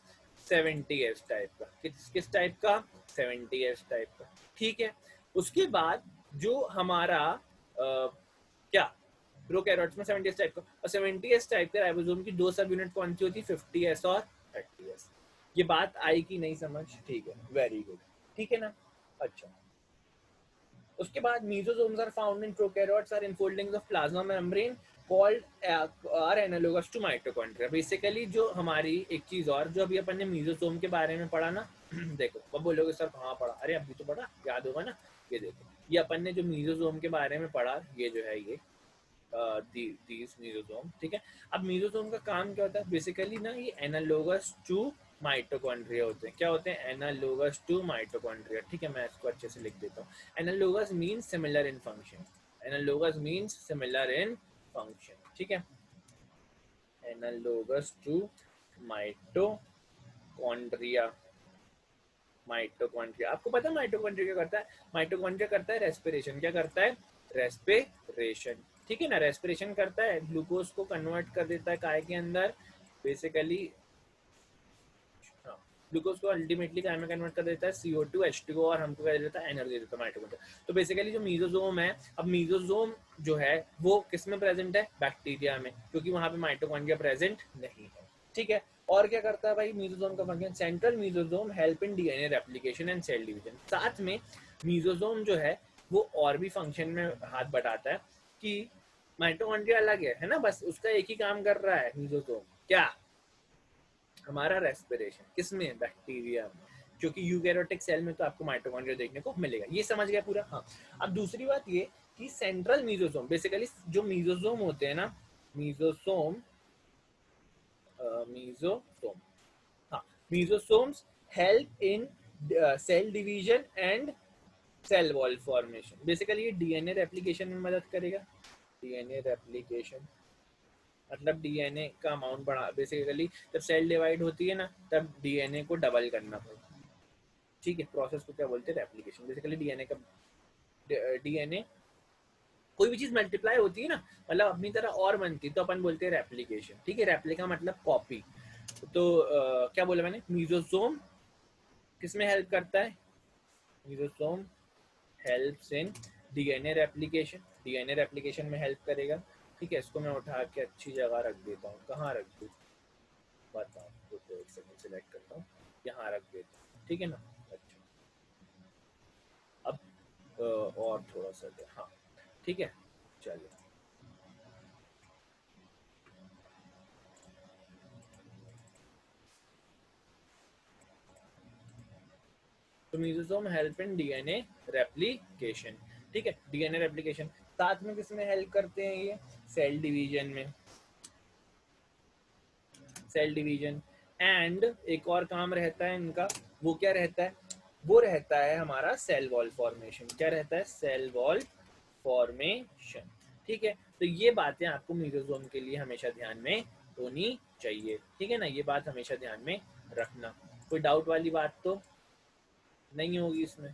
70s टाइप का। किस टाइप का, 70s टाइप का, ठीक है। उसके बाद जो हमारा क्या प्रोकैरियोट्स में 70s टाइप का, और 70s टाइप के राइबोसोम की दो सब यूनिट कौन सी होती है, 50s और 30s। ये बात आई कि नहीं समझ, ठीक है, वेरी गुड, ठीक है ना। अच्छा, उसके बाद mesosomes are found in prokaryotes are enfoldings of plasma membrane called are analogous to mitochondria। Basically जो हमारी एक चीज और जो अभी अपन ने मीजोसोम के बारे में पढ़ा ना देखो अब बोलोगे सर कहाँ पढ़ा, अरे अभी तो पढ़ा, याद होगा ना। ये देखो, ये अपन ने जो मीजोसोम के बारे में पढ़ा, ये जो है ये these मीजोसोम, ठीक है। अब मीजोसोम का काम क्या होता है, बेसिकली ना ये एनालोगस टू माइटोकॉन्ड्रिया होते हैं। क्या होते हैं, एनालोगस टू माइटोकॉन्ड्रिया, ठीक है। मैं इसको अच्छे से लिख देता हूँ। Analogous means similar in function, analogous means similar in function, ठीक है। एनालोगस टू माइटोकॉन्ड्रिया, माइटोकॉन्ड्रिया आपको पता है माइटोकॉन्ड्रिया क्या करता है, माइटोकॉन्ड्रिया करता है रेस्पिरेशन। क्या करता है, रेस्पिरेशन, ठीक है ना। रेस्पिरेशन करता है, ग्लूकोज को कन्वर्ट कर देता है काय के अंदर, बेसिकली ग्लूकोज को अल्टीमेटली काय में कन्वर्ट कर देता है, CO2 H2O, और हमको क्या देता है, एनर्जी देता है माइटोकॉन्ड्रिया। तो बेसिकली जो मीजोसोम है, अब मीजोसोम जो है वो किस में प्रेजेंट है, बैक्टीरिया में, क्योंकि वहां पे माइटोकॉन्ड्रिया प्रेजेंट नहीं है, ठीक है। और क्या करता है भाई मीजोसोम का function, central mesosome help in DNA replication and cell division. साथ में मीजोसोम जो है वो और भी फंक्शन में हाथ बटाता है कि माइटोकॉन्ड्रिया अलग है ना, बस उसका एक ही काम कर रहा है मीजोसोम, क्या, हमारा रेस्पिरेशन, किसमें, बैक्टीरिया में, क्योंकि यूकैरियोटिक सेल में तो आपको माइटोकॉन्ड्रिया देखने को मिलेगा। ये समझ गया पूरा, हाँ। अब दूसरी बात ये कि सेंट्रल मीजोसोम, बेसिकली जो मीजोसोम होते हैं ना, मीजोसोम मीजोसोम, हाँ, mesosomes help in cell division and cell wall formation. Basically ये डीएनए रेप्लिकेशन में मदद करेगा, डीएनए रेप्लिकेशन मतलब डीएनए का अमाउंट बढ़ा, बेसिकली जब सेल डिवाइड होती है ना तब डीएनए को डबल करना पड़ता है, ठीक है। प्रोसेस को क्या बोलते हैं, रेप्लिकेशन। बेसिकली डीएनए का डीएनए कोई भी चीज मल्टीप्लाई होती है ना, मतलब अपनी तरह और बनती है, तो अपन बोलते हैं रेप्लिकेशन, ठीक है। रेप्लिका मतलब कॉपी। तो क्या बोला मैंने, मीजोसोम किसमें हेल्प करता है, mesosome helps in DNA replication, DNA replication में हेल्प करेगा, ठीक है। इसको मैं उठा के अच्छी जगह रख देता हूँ, कहाँ रख दूँ बताओ, तो एक सेकंड सिलेक्ट करता हूँ, यहाँ रख देता हूँ, ठीक है ना। अच्छा, अब और थोड़ा सा दे, हाँ, ठीक है, चलिए। तो mesosome help in DNA replication, ठीक है, डीएनए रेप्लिकेशन। साथ में किसमें हेल्प करते हैं ये, सेल डिवीजन में, सेल डिवीजन। एंड एक और काम रहता है इनका, वो क्या रहता है, वो रहता है हमारा सेल वॉल फॉर्मेशन। क्या रहता है, सेल वॉल फॉर्मेशन, ठीक है। तो ये बातें आपको मीजोसोम के लिए हमेशा ध्यान में होनी चाहिए, ठीक है ना, ये बात हमेशा ध्यान में रखना। कोई डाउट वाली बात तो नहीं होगी इसमें,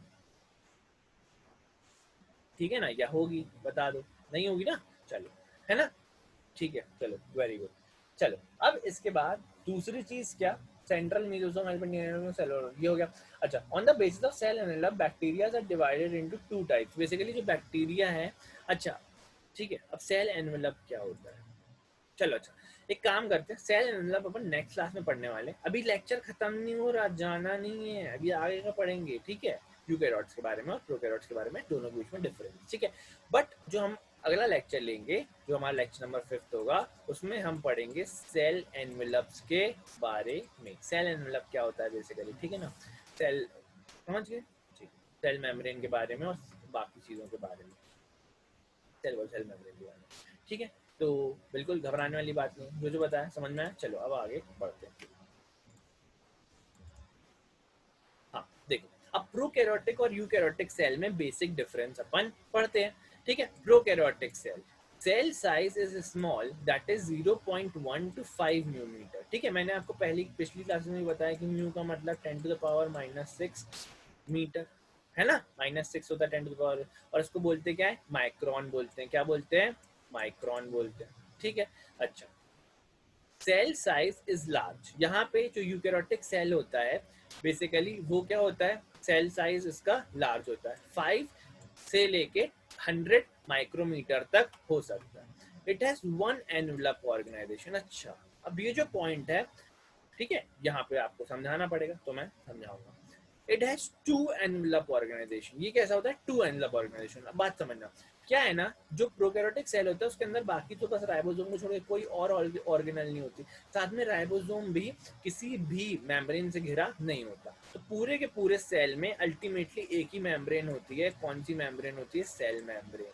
ठीक है ना, या होगी बता दो, नहीं होगी ना, चलो, है ना, ठीक है, चलो वेरी गुड। चलो अब इसके बाद दूसरी चीज क्या, सेंट्रल मीजोसोम सेलुलर, ये हो गया। अच्छा, on the basis of cell envelope bacteria are divided into two types. Basically जो बैक्टीरिया है, अच्छा ठीक है। अब सेल एनवेलप क्या होता है, चलो अच्छा एक काम करते हैं, सेल एनवेलप अपन नेक्स्ट क्लास में पढ़ने वाले हैं, अभी लेक्चर खत्म नहीं हो रहा, जाना नहीं है, अभी आगे का पढ़ेंगे, ठीक है, यूकैरियोट्स के बारे में और प्रोकैरियोट्स के बारे में, दोनों के बीच में डिफरेंस, ठीक है। बट जो हम अगला लेक्चर लेंगे, जो हमारा लेक्चर नंबर 5 होगा, उसमें हम पढ़ेंगे सेल एनवेलप्स के बारे में। सेल एनवेलप क्या होता है बेसिकली, ठीक है ना, सेल समझ गए, ठीक है, सेल मेम्ब्रेन के बारे में और बाकी चीज़ों के बारे में, सेल मेम्ब्रेन के बारे में, ठीक है। तो बिल्कुल घबराने वाली बात नहीं, जो जो बताया समझ में आया। चलो अब आगे बढ़ते हैं। हाँ देखो, अब प्रोकैरियोटिक और यूकैरियोटिक सेल में बेसिक डिफरेंस अपन पढ़ते हैं, ठीक है। Prokaryotic cell, cell size is small, that is 0.1 to 5 mu metre, ठीक है। मैंने आपको पिछली क्लास में भी बताया कि म्यू का मतलब 10 to the power -6 मीटर, है ना, -6 होता है 10 to the power, और इसको बोलते क्या है, माइक्रोन बोलते हैं, क्या बोलते हैं, माइक्रोन बोलते हैं, ठीक है। अच्छा, सेल साइज इज लार्ज, यहाँ पे जो यूकैरियोटिक सेल होता है बेसिकली वो क्या होता है, सेल साइज इसका लार्ज होता है, 5 से लेके 100 माइक्रोमीटर तक हो सकता है। It has one envelope organisation. अच्छा, अब ये जो पॉइंट है, ठीक है, यहाँ पे आपको समझाना पड़ेगा, तो मैं समझाऊंगा। It has two envelope organisation, ये कैसा होता है, टू एनवेलप ऑर्गेनाइजेशन। अब बात समझना, क्या है ना, जो प्रोकैरियोटिक सेल होता है उसके अंदर बाकी तो बस राइबोसोम को छोड़ के कोई और ऑर्गेनल नहीं होती, साथ में राइबोसोम भी किसी भी मेम्ब्रेन से घिरा नहीं होता। तो पूरे के पूरे सेल में अल्टीमेटली एक ही मेम्ब्रेन होती है, कौन सी मेम्ब्रेन होती है, सेल मेम्ब्रेन,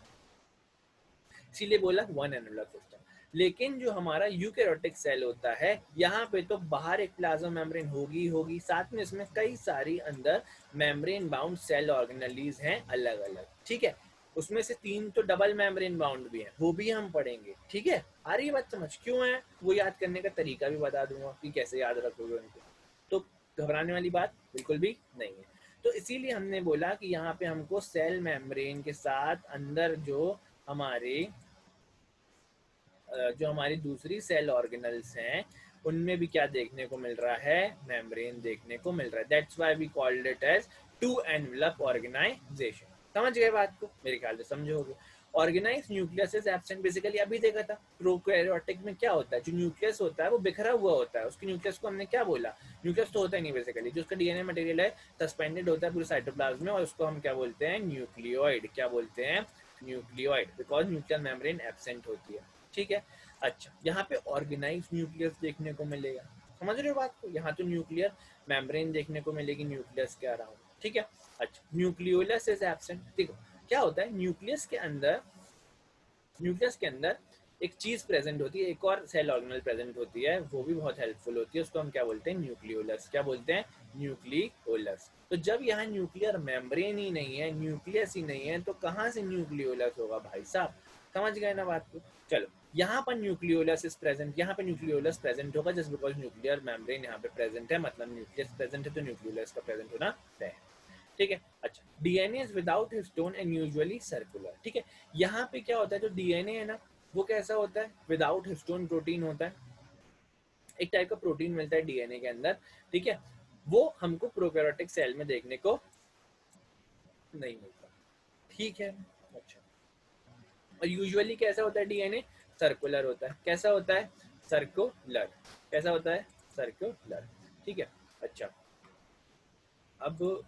इसीलिए बोला वन एनुलर सिस्टम। लेकिन जो हमारा यूकैरियोटिक सेल होता है, यहाँ पे तो बाहर एक प्लाज्मा मेम्ब्रेन होगी होगी, साथ में इसमें कई सारी अंदर मेम्ब्रेन बाउंड सेल ऑर्गेनलीज हैं अलग अलग, ठीक है। उसमें से 3 तो डबल मेम्ब्रेन बाउंड भी हैं, वो भी हम पढ़ेंगे, ठीक है। आ रही बात समझ, क्यों है वो याद करने का तरीका भी बता दूंगा कि कैसे याद रखोगे उनको, तो घबराने वाली बात बिल्कुल भी नहीं है। तो इसीलिए हमने बोला कि यहाँ पे हमको सेल मेम्ब्रेन के साथ अंदर जो हमारी दूसरी सेल ऑर्गेनल्स हैं उनमें भी क्या देखने को मिल रहा है, मेम्ब्रेन देखने को मिल रहा है। That's why we called it as two envelope organisation. समझ गए बात को, मेरे ख्याल से समझोगे। Organise nucleus is absent, basically अभी देखा था प्रोकैरियोटिक में क्या होता है, जो न्यूक्लियस होता है वो बिखरा हुआ होता है, उसके न्यूक्लियस को हमने क्या बोला, न्यूक्लियस तो होता ही नहीं बेसिकली, जो उसका डीएनए मटेरियल है सस्पेंडेड होता है पूरे साइटोप्लाज्म में, और उसको हम क्या बोलते हैं, न्यूक्लियोइड, क्या बोलते हैं, nucleoid, because nuclear membrane absent होती है, ठीक है। अच्छा, यहाँ पे ऑर्गेनाइज न्यूक्लियस देखने को मिलेगा, समझ रहे हो बात को, यहाँ तो न्यूक्लियर मेम्ब्रेन देखने को मिलेगी, न्यूक्लियस के अराउंड, ठीक है। अच्छा, न्यूक्लियोलस इज एब्सेंट। देखो क्या होता है, न्यूक्लियस के अंदर एक चीज प्रेजेंट होती है, एक और सेल ऑर्गेनल प्रेजेंट होती है, वो भी बहुत हेल्पफुल होती है, उसको हम क्या बोलते हैं, न्यूक्लियोलस, क्या बोलते हैं, न्यूक्लियोलस। तो जब यहाँ न्यूक्लियर मेम्ब्रेन ही नहीं है, न्यूक्लियस ही नहीं है, तो कहाँ से न्यूक्लियोलस होगा भाई साहब, समझ गए ना बात को। चलो, यहाँ पर न्यूक्लियोलस इज प्रेजेंट, यहाँ पे न्यूक्लियोलस प्रेजेंट होगा जस्ट बिकॉज न्यूक्लियर मेम्ब्रेन यहाँ पे प्रेजेंट है, मतलब न्यूक्लियस प्रेजेंट है, तो न्यूक्लियोलस का प्रेजेंट होना तय है, ठीक है। अच्छा, DNA is without histone and usually circular, ठीक है। यहाँ पे क्या होता है, जो डीएनए है ना वो कैसा होता है, विदाउट हिस्टोन प्रोटीन होता है, एक टाइप का प्रोटीन मिलता है डीएनए के अंदर, ठीक है। वो हमको प्रोकैरियोटिक सेल में देखने को नहीं मिलता, ठीक है। अच्छा, और यूजुअली कैसा होता है डीएनए, सर्कुलर होता है, कैसा होता है, सर्कुलर, कैसा होता है, सर्कुलर, ठीक है। अच्छा, अब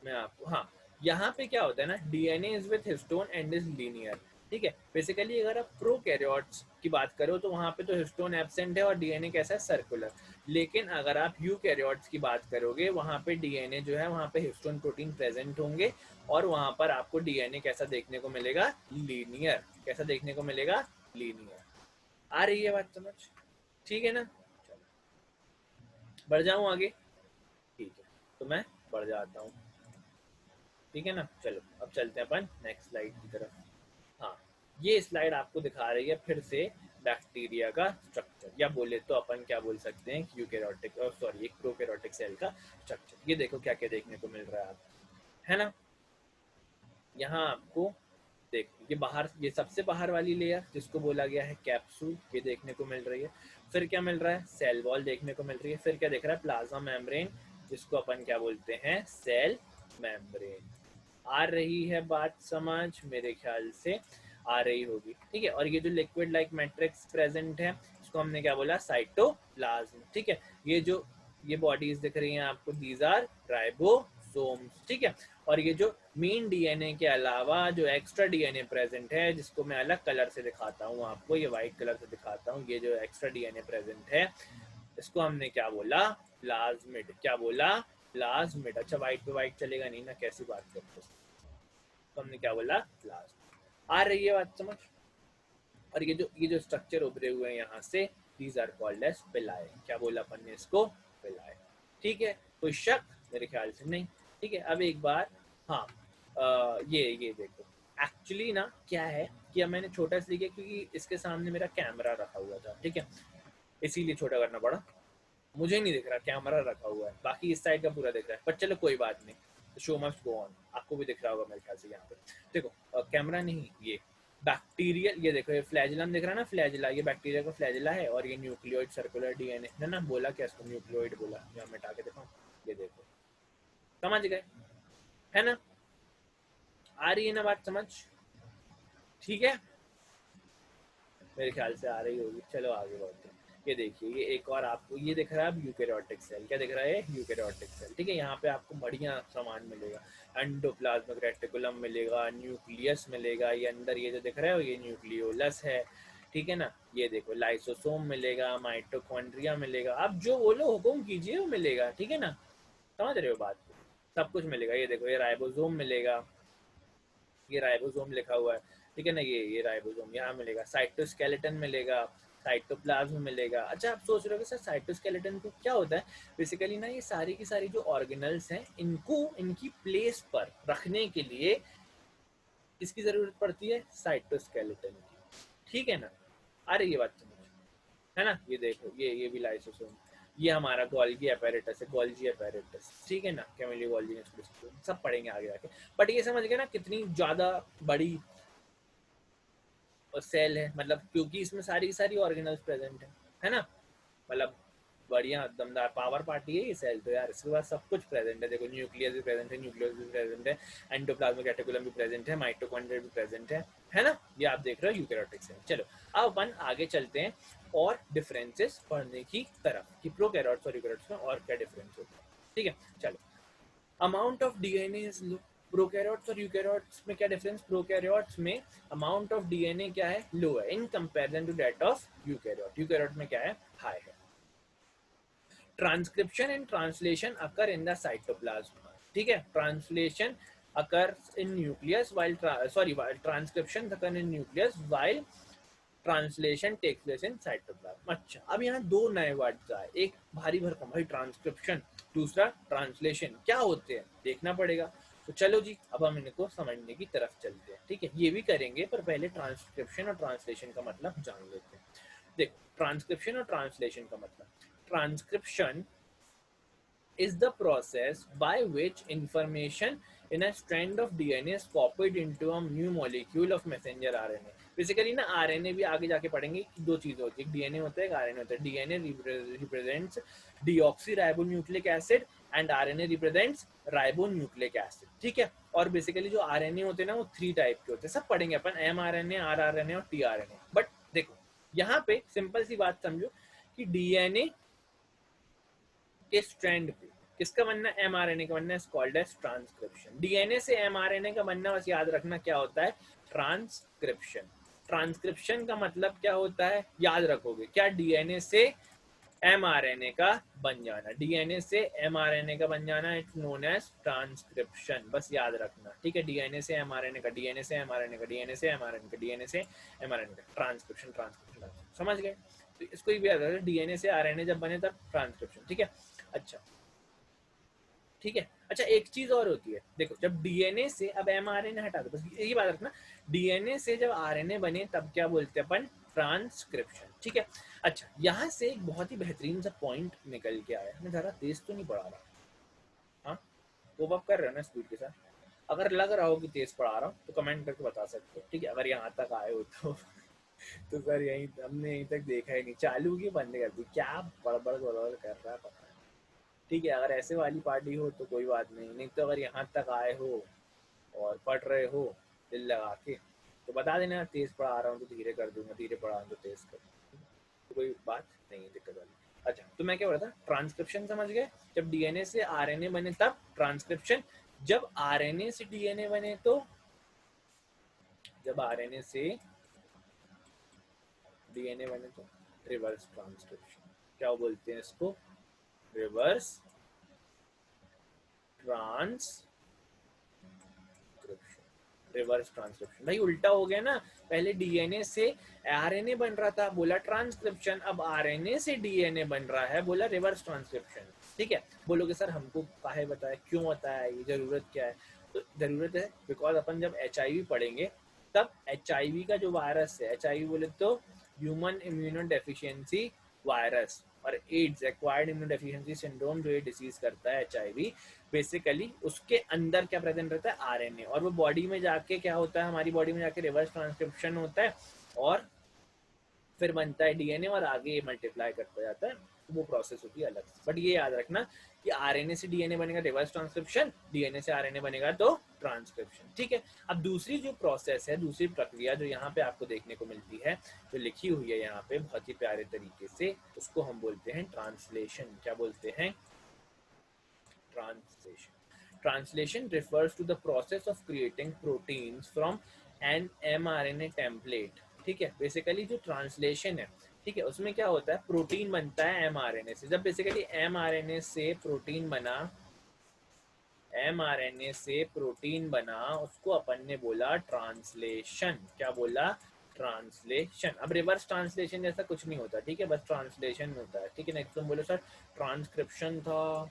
मैं आपको, हाँ, यहाँ पे क्या होता है ना, DNA is with histone and is linear, ठीक है। बेसिकली अगर आप प्रोकैरियोट्स की बात करो तो वहाँ पे तो हिस्टोन एब्सेंट है और डीएनए कैसा है, सर्कुलर। लेकिन अगर आप यूकैरियोट्स की बात करोगे वहाँ पे डीएनए जो है वहाँ पे हिस्टोन प्रोटीन प्रेजेंट होंगे, और वहाँ पर आपको डीएनए कैसा देखने को मिलेगा, लीनियर, कैसा देखने को मिलेगा, लीनियर। आ रही है बात समझ, ठीक है ना। चलो बढ़ जाऊँ आगे, ठीक है, तो मैं बढ़ जाता हूँ, ठीक है ना। चलो अब चलते हैं अपन नेक्स्ट स्लाइड की तरफ। हाँ, ये स्लाइड आपको दिखा रही है फिर से बैक्टीरिया का स्ट्रक्चर, या बोले तो अपन क्या बोल सकते हैं, यूकैरियोटिक और सॉरी एक प्रोकैरियोटिक सेल का स्ट्रक्चर। ये देखो क्या क्या देखने को मिल रहा है आपको, है ना। यहाँ आपको देखो, ये बाहर, ये सबसे बाहर वाली लेयर जिसको बोला गया है कैप्सूल, ये देखने को मिल रही है। फिर क्या मिल रहा है, सेल वॉल देखने को मिल रही है। फिर क्या दिख रहा है, प्लाज्मा मेम्ब्रेन, जिसको अपन क्या बोलते हैं, सेल मेम्ब्रेन। आ रही है बात समझ मेरे ख्याल से। आ रही होगी, ठीक है। और ये जो लिक्विड लाइक मैट्रिक्स प्रेजेंट है इसको हमने क्या बोला, साइटोप्लाज्म, ठीक है। ये बॉडीज दिख रही हैं आपको, दीज आर राइबोसोम्स, ठीक है। और ये जो मेन डीएनए के अलावा जो एक्स्ट्रा डीएनए प्रेजेंट है, जिसको मैं अलग कलर से दिखाता हूँ आपको, ये वाइट कलर से दिखाता हूँ, ये जो एक्स्ट्रा डीएनए प्रेजेंट है इसको हमने क्या बोला, प्लाज्मिड। क्या बोला, प्लाज्मिड। अच्छा वाइट पे वाइट चलेगा नहीं ना, कैसी बात करते हो। तो हमने क्या बोला, प्लाज्मिड। आ रही है बात समझ। और ये जो स्ट्रक्चर उभरे हुए हैं यहाँ से, दीज आर कॉल्ड एज पिलाए। क्या बोला अपन ने इसको, पिलाए, ठीक है। कोई शक, मेरे ख्याल से नहीं, ठीक है। अब एक बार, हाँ, ये देखो, एक्चुअली ना क्या है कि अब मैंने छोटा सा लिखा क्योंकि इसके सामने मेरा कैमरा रखा हुआ था, ठीक है, इसीलिए छोटा करना पड़ा। मुझे नहीं दिख रहा, कैमरा रखा हुआ है, बाकी इस साइड का पूरा दिख रहा है, पर चलो कोई बात नहीं, शो मस्ट गो ऑन। आपको भी दिख रहा होगा मेरे ख्याल से यहाँ पे, देखो कैमरा नहीं, ये बैक्टीरियल, ये देखो ये फ्लैजिलम दिख रहा है ना, फ्लैजिला, ये बैक्टीरिया का फ्लैजिला है, और ये न्यूक्लियोइड सर्कुलर डीएनए है ना, बोला क्या इसको, न्यूक्लियोइड बोला, यहाँ मिटा के दिखाऊं, ये देखो, समझ गए, है ना, आ रही है ना बात समझ, ठीक है, मेरे ख्याल से आ रही होगी। चलो आगे बढ़ते हैं। ये देखिए, ये एक और आपको ये दिख रहा है अब, यूकेरियोटिक सेल। क्या दिख रहा है, यूकेरियोटिक सेल, ठीक है। यहाँ पे आपको बढ़िया सामान मिलेगा, एंडोप्लाज्मिक रेटिकुलम मिलेगा, न्यूक्लियस मिलेगा, ये अंदर ये जो दिख रहा है ये न्यूक्लियोलस है, ठीक है ना। ये देखो लाइसोसोम मिलेगा, माइटोकॉन्ड्रिया मिलेगा, आप जो बोलो हुकुम कीजिए वो मिलेगा, ठीक है ना, समझ रहे हो बात को, सब कुछ मिलेगा। ये देखो ये राइबोसोम मिलेगा, ये राइबोसोम लिखा हुआ है, ठीक है ना, ये राइबोसोम यहाँ मिलेगा, साइटोस्केलेटन मिलेगा, साइटोप्लाज्म मिलेगा। अच्छा आप सोच रहे हो सर साइटोस्केलेटन को क्या होता है, बेसिकली ना ये सारी की सारी जो ऑर्गेनल्स हैं इनको इनकी प्लेस पर रखने के लिए किसकी जरूरत पड़ती है, साइटोस्केलेटन की, ठीक है ना। अरे ये बात समझ, है ना। ये देखो ये भी लाइसोसोम, ये हमारा गोल्गी अपैरेटस है, गोल्जी अपैरेटस, ठीक है ना, कैमिली गोल्जी ने सब पढ़ेंगे आगे जाके। बट ये समझ गए ना कितनी ज्यादा बड़ी सेल है, मतलब क्योंकि इसमें सारी सारी ऑर्गेनल्स प्रेजेंट है ना, मतलब बढ़िया दमदार पावर पार्टी है ये सेल तो यार, इसके बाद सब कुछ प्रेजेंट है। देखो न्यूक्लियस भी प्रेजेंट है, न्यूक्लियस भी प्रेजेंट है, एंडोप्लाज्मिक रेटिकुलम भी प्रेजेंट है, माइटोकॉन्ड्रिया भी प्रेजेंट है ना। ये आप देख रहे हो यूकेरियोटिक सेल। चलो अब अपन आगे चलते हैं और डिफरेंसेस पढ़ने की तरफ कि प्रोकैरियोट्स और यूकेरियोट्स में और क्या डिफरेंस होता है, ठीक है। चलो, amount of DNA is low. Prokaryotes और यूकैरियोट्स में क्या डिफरेंस, प्रोकैरियोट्स में अमाउंट ऑफ डीएनए क्या है, लो है in comparison to that of eukaryote. Eukaryote में क्या है, हाई है। Transcription and translation occur in the cytoplasm, ठीक है, translation occurs in nucleus while transcription occurs in nucleus while translation take place in cytoplasm. अच्छा अब यहाँ दो नए वर्ड्स आए, एक भारी भरकम भाई ट्रांसक्रिप्शन, दूसरा ट्रांसलेशन, क्या होते हैं देखना पड़ेगा। तो चलो जी अब हम इनको समझने की तरफ चलते हैं, ठीक है, ये भी करेंगे पर पहले ट्रांसक्रिप्शन और ट्रांसलेशन का मतलब जान लेते हैं। देखो ट्रांसक्रिप्शन और ट्रांसलेशन का मतलब, transcription is the process by which information in a strand of DNA is copied into a new molecule of messenger RNA। Basically ना आरएनए भी आगे जाके पढ़ेंगे कि दो चीजें होती है, डीएनए होता है, एक आरएनए होता है। DNA represents deoxy ribonucleic acid and RNA represents ribonucleic acid, ठीक है। और बेसिकली जो आरएनए होते हैं ना वो 3 टाइप के होते हैं, सब पढ़ेंगे अपन, एमआरएनए, आरआरएनए और टीआरएनए। बट देखो यहाँ पे सिंपल सी बात समझो कि डीएनए के स्ट्रैंड पे किसका बनना, एमआरएनए का बनना, is called as transcription. DNA से एमआरएनए का बनना बस याद रखना क्या होता है, ट्रांसक्रिप्शन। ट्रांसक्रिप्शन का मतलब क्या होता है, याद रखोगे क्या, डीएनए से एमआरएनए का बन जाना, डीएनए से एमआरएनए का बन जाना, इट्स नोन एज ट्रांसक्रिप्शन, बस याद रखना, ठीक है। डीएनए से एमआरएनए का, डीएनए से एमआरएनए का, डीएनए से एमआरएनए का, डीएनए से एमआरएनए का, ट्रांसक्रिप्शन ट्रांसक्रिप्शन, समझ गए। तो इसको भी याद रखना, डीएनए से आरएनए जब बने तब ट्रांसक्रिप्शन, ठीक है। अच्छा ठीक है। अच्छा एक चीज और होती है, देखो जब डीएनए से, अब एमआरएनए हटा दो, बस यही बात रखना, डीएनए से जब आरएनए बने तब क्या बोलते हैं अपन, ट्रांसक्रिप्शन, ठीक है। अच्छा यहाँ से एक बहुत ही बेहतरीन सा पॉइंट निकल के आया, मैं ज़्यादा तेज तो नहीं पढ़ा रहा, हाँ वो आप कर रहे हो ना स्पीड के साथ, अगर लग रहा हो कि तेज पढ़ा रहा हूँ तो कमेंट करके बता सकते हो, ठीक है। अगर यहाँ तक आए हो तो सर यहीं हमने यहीं तक देखा ही नहीं, चालू की बंद कर दी, क्या बड़बड़ बड़बड़ कर रहा है पता, ठीक है। अगर ऐसे वाली पार्टी हो तो कोई बात नहीं, नहीं तो अगर यहाँ तक आए हो और पढ़ रहे हो दिल लगा के तो बता देना, तेज पढ़ा रहा हूँ तो धीरे कर दूंगा, धीरे पढ़ा रहा हूँ तो तेज कर दूंगा, तो कोई बात नहीं है दिक्कत वाली। अच्छा, तो मैं क्या बोल रहा था, ट्रांसक्रिप्शन समझ गए, जब डीएनए से आरएनए बने तब ट्रांसक्रिप्शन, जब आरएनए से डीएनए बने तो, जब आरएनए से डीएनए बने तो रिवर्स ट्रांसक्रिप्शन। क्या बोलते हैं इसको, रिवर्स ट्रांसक्रिप्शन। रिवर्स ट्रांसक्रिप्शन भाई उल्टा हो गया ना, पहले डीएनए से आरएनए बन रहा था, बोला ट्रांसक्रिप्शन, अब आरएनए से डीएनए बन रहा है, बोला रिवर्स ट्रांसक्रिप्शन। ठीक है, बोलोगे सर हमको काहे बताया, क्यों बताया, ये जरूरत क्या है, तो जरूरत है बिकॉज अपन जब एचआईवी पढ़ेंगे तब एचआईवी का जो वायरस है, एचआईवी बोले तो ह्यूमन इम्यूनो डेफिशिएंसी वायरस, और ads acquired immuno deficiency syndrome जो ये डिसीज करता है एचआईवी, बेसिकली उसके अंदर क्या प्रेजेंट रहता है, आरएनए, और वो बॉडी में जाके क्या होता है, हमारी बॉडी में जाके रिवर्स ट्रांसक्रिप्शन होता है और फिर बनता है डीएनए और आगे मल्टीप्लाई करता जाता है, वो प्रोसेस होती है अलग से। बट ये याद रखना कि आरएनए से डीएनए बनेगा रिवर्स ट्रांसक्रिप्शन, डीएनए से आरएनए बनेगा तो ट्रांसक्रिप्शन। ठीक है, अब दूसरी जो प्रोसेस है, दूसरी प्रक्रिया जो यहाँ पे आपको देखने को मिलती है, जो लिखी हुई है यहाँ पे बहुत ही प्यारे तरीके से, उसको हम बोलते हैं ट्रांसलेशन। क्या बोलते हैं, translation. Translation refers to the process of creating proteins from an mRNA template। ठीक है, बेसिकली जो ट्रांसलेशन है, ठीक है, उसमें क्या होता है, प्रोटीन बनता है mRNA से। जब बेसिकली mRNA से प्रोटीन बना, mRNA से प्रोटीन बना, उसको अपन ने बोला ट्रांसलेशन। क्या बोला, ट्रांसलेशन। अब रिवर्स ट्रांसलेशन जैसा कुछ नहीं होता, ठीक है, बस ट्रांसलेशन होता है। ठीक है, नेक्स्ट तुम बोलो सर ट्रांसक्रिप्शन था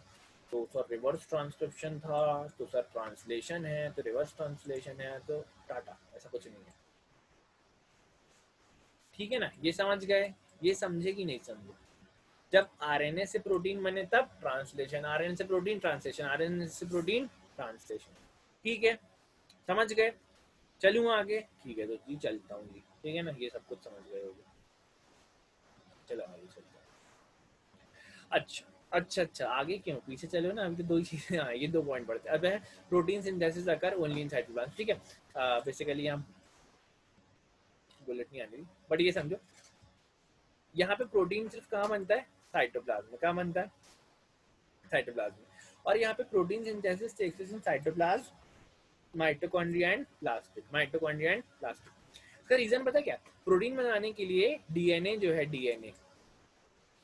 तो सर रिवर्स ट्रांसक्रिप्शन था, तो सर ट्रांसलेशन है तो रिवर्स ट्रांसलेशन है, तो टाटा, ऐसा कुछ नहीं है। ठीक है ना, ये समझ गए, ये समझे कि नहीं समझे, जब आरएनए से प्रोटीन बने तब ट्रांसलेशन, आरएनए से प्रोटीन ट्रांसलेशन, आरएनए से प्रोटीन ट्रांसलेशन। ठीक है, समझ गए, चलूँ आगे, ठीक है, तो जी चलता हूँ जी, ठीक है ना, ये सब कुछ समझ गए होगे, चलो आगे चलते हैं। अच्छा अच्छा अच्छा, आगे क्यों, पीछे चलो ना, अभी तो दो ही चीजें, हाँ ये दो पॉइंट पढ़ते हैं। अब है protein synthesis occur only in cytoplasm. ठीक है, बेसिकली हम बुलेट नहीं आने, बट ये समझो, यहाँ पे प्रोटीन सिर्फ कहाँ बनता है, साइटोप्लाज्म में। कहाँ बनता है, साइटोप्लाज्म में। और यहाँ पे protein synthesis takes place in cytoplasm, mitochondria and plastid, mitochondria and plastid. इसका रीजन पता क्या, प्रोटीन बनाने के लिए डीएनए जो है, डीएनए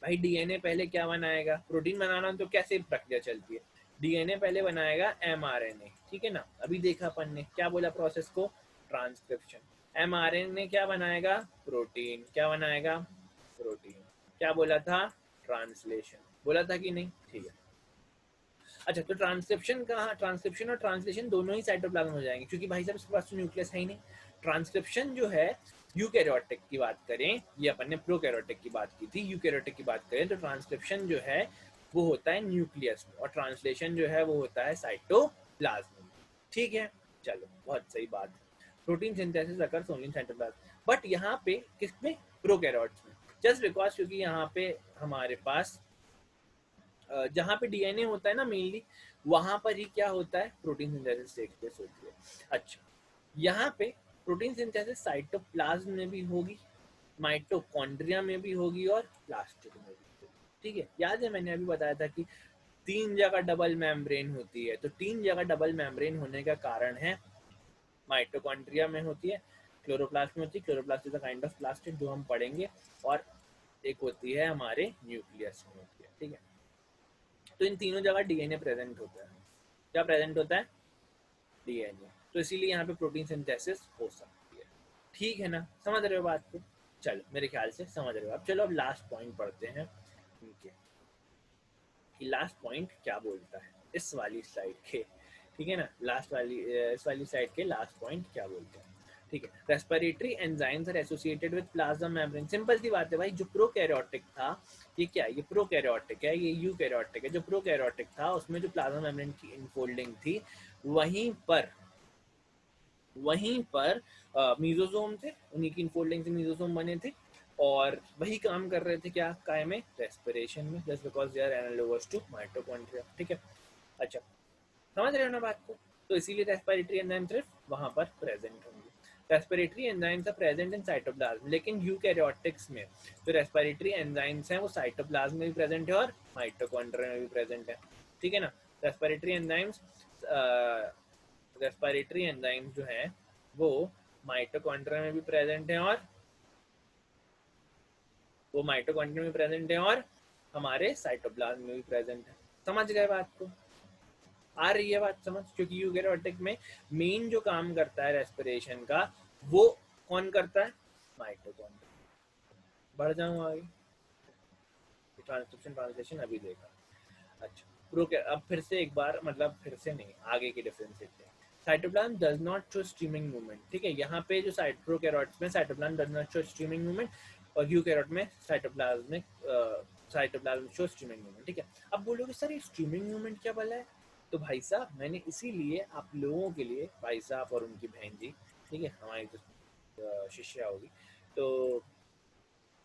भाई, डीएनए पहले क्या बनाएगा, प्रोटीन बनाना तो कैसे प्रक्रिया चलती है, डीएनए पहले बनाएगा एमआरएनए। ठीक है ना, अभी देखा अपन ने क्या बोला प्रोसेस को, ट्रांसक्रिप्शन। एमआरएनए क्या बनाएगा, प्रोटीन। क्या बनाएगा, प्रोटीन। क्या बोला था, ट्रांसलेशन। बोला था कि नहीं, ठीक है। अच्छा, तो ट्रांसक्रिप्शन कहाँ, ट्रांसक्रिप्शन और ट्रांसलेशन दोनों ही साइटोप्लाज्म हो जाएंगे, क्योंकि भाई साहब इसके पास तो न्यूक्लियस है ही नहीं। ट्रांसक्रिप्शन जो है, यूकैरियोटिक की बात करें, ये अपन ने प्रोकैरियोटिक की बात की थी, यूकैरियोटिक की बात करें तो ट्रांसक्रिप्शन जो है वो होता है न्यूक्लियस में, और ट्रांसलेशन जो है वो होता है साइटोप्लाज्म में। ठीक है, चलो बहुत सही बात है। Protein synthesis occurs only in cytoplasm, but यहाँ पे किसमें, प्रोकैरियोट्स में, जस्ट बिकॉज क्योंकि यहाँ पे हमारे पास जहाँ पे डीएनए होता है ना मेनली, वहां पर ही क्या होता है, प्रोटीन सिंथेसिस टेक प्लेस होती है। अच्छा, यहाँ पे प्रोटीन सिंथेसिस साइटोप्लाज्म में भी होगी, माइटोकॉन्ड्रिया में भी होगी और प्लास्टिड में भी होगी। ठीक है, याद है मैंने अभी बताया था कि 3 जगह डबल मेम्ब्रेन होती है, तो 3 जगह डबल मेम्ब्रेन होने का कारण है, माइटोकॉन्ड्रिया में होती है, क्लोरोप्लास्ट में होती है, chloroplast is a kind of plastid जो हम पढ़ेंगे, और एक होती है हमारे न्यूक्लियस में होती है। ठीक है, तो इन तीनों जगह डीएनए प्रेजेंट होता है। क्या प्रेजेंट होता है, डीएनए, तो इसीलिए यहाँ पे प्रोटीन सिंथेसिस हो सकती है। ठीक है ना, समझ रहे हो बात को, चलो मेरे ख्याल से समझ रहे हो। अब चलो अब लास्ट पॉइंट पढ़ते हैं, ठीक है, कि लास्ट पॉइंट क्या बोलता है इस वाली स्लाइड के। ठीक है ना, लास्ट वाली इस वाली स्लाइड के लास्ट पॉइंट क्या बोलते हैं। ठीक है, respiratory enzymes are associated with plasma membrane. Simple सी बात है भाई, जो प्रोकैरियोटिक था, ये क्या है, ये प्रोकैरियोटिक है, ये यूकैरियोटिक है। जो प्रोकैरियोटिक था उसमें जो प्लाज्मा मेम्ब्रेन की इनफोल्डिंग थी, वहीं पर मीजोसोम थे, उन्हीं की इनफोल्डिंग से मीजोसोम बने थे, और वही काम कर रहे थे क्या, काय में, रेस्पिरेशन में, just because they are analogous to mitochondria. ठीक है, अच्छा, समझ रहे हो ना बात को, तो इसीलिए रेस्पिरेटरी एंजाइम सिर्फ वहां पर प्रेजेंट होंगे। Respiratory enzymes are present in cytoplasm, लेकिन यूकैरियोटिक्स में जो रेस्पिरेटरी एंजाइम्स हैं वो साइटोप्लाज्म में भी प्रेजेंट है और माइटोकॉन्ड्रिया में भी प्रेजेंट है, ठीक है ना। रेस्पिरेटरी एंजाइम्स रेस्पिरेटरी एंजाइम्स जो है वो माइटोकॉन्ड्रिया में भी प्रेजेंट है और हमारे साइटोप्लाज्म में भी प्रेजेंट है। समझ गए बात को? आ रही है बात समझ? क्योंकि यूकैरियोटिक में मेन जो काम करता है रेस्पिरेशन का वो कौन करता है? माइटोकॉन्ड्रिया। बढ़ जाऊं आगे, ट्रांसक्रिप्शन ट्रांसलेशन अभी देखा। अच्छा, अब फिर से एक बार, मतलब फिर से नहीं, आगे की डिफरेंस देखते हैं। Cytoplasm does not show streaming movement, ठीक है। यहाँ पे जो प्रोकैरियोट्स में cytoplasm does not show streaming movement और यूकैरियोट में साइटोप्लाज्म शो स्ट्रीमिंग मूवमेंट, ठीक है। अब बोलोगे सर ये स्ट्रीमिंग मूवमेंट क्या भला है? तो भाई साहब मैंने इसीलिए आप लोगों के लिए, भाई साहब और उनकी बहन जी, ठीक है, हमारी जो शिष्या होगी, तो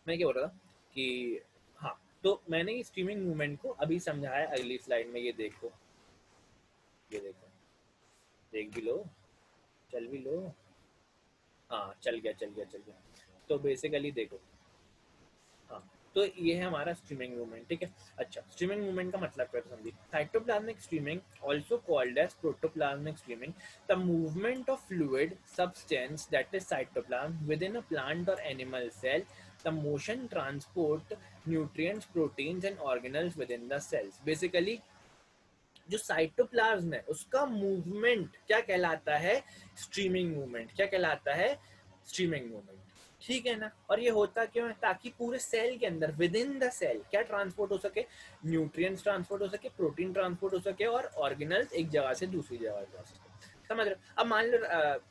मैं क्या बोल रहा था कि हाँ, तो मैंने ये स्ट्रीमिंग मूवमेंट को अभी समझाया अगली स्लाइड में। ये देखो, ये देखो, देख भी लो, चल भी लो। हाँ, चल गया। तो बेसिकली देखो, हाँ, तो ये है हमारा स्ट्रीमिंग मूवमेंट, ठीक है। अच्छा, स्ट्रीमिंग मूवमेंट का मतलब क्या समझिए। Cytoplasmic streaming also called as protoplasmic streaming, the movement of fluid substance that is cytoplasm within a plant or animal cell, the motion transport nutrients proteins and organelles within the cells. Basically जो cytoplasm है उसका movement क्या कहलाता है? Streaming movement. क्या कहलाता है? Streaming movement, ठीक है ना। और ये होता क्यों है? ताकि पूरे सेल के अंदर, विद इन द सेल, क्या ट्रांसपोर्ट हो सके? न्यूट्रिएंट्स ट्रांसपोर्ट हो सके, प्रोटीन ट्रांसपोर्ट हो सके और ऑर्गेनल्स एक जगह से दूसरी जगह जा सके। समझ रहे हो? अब मान लो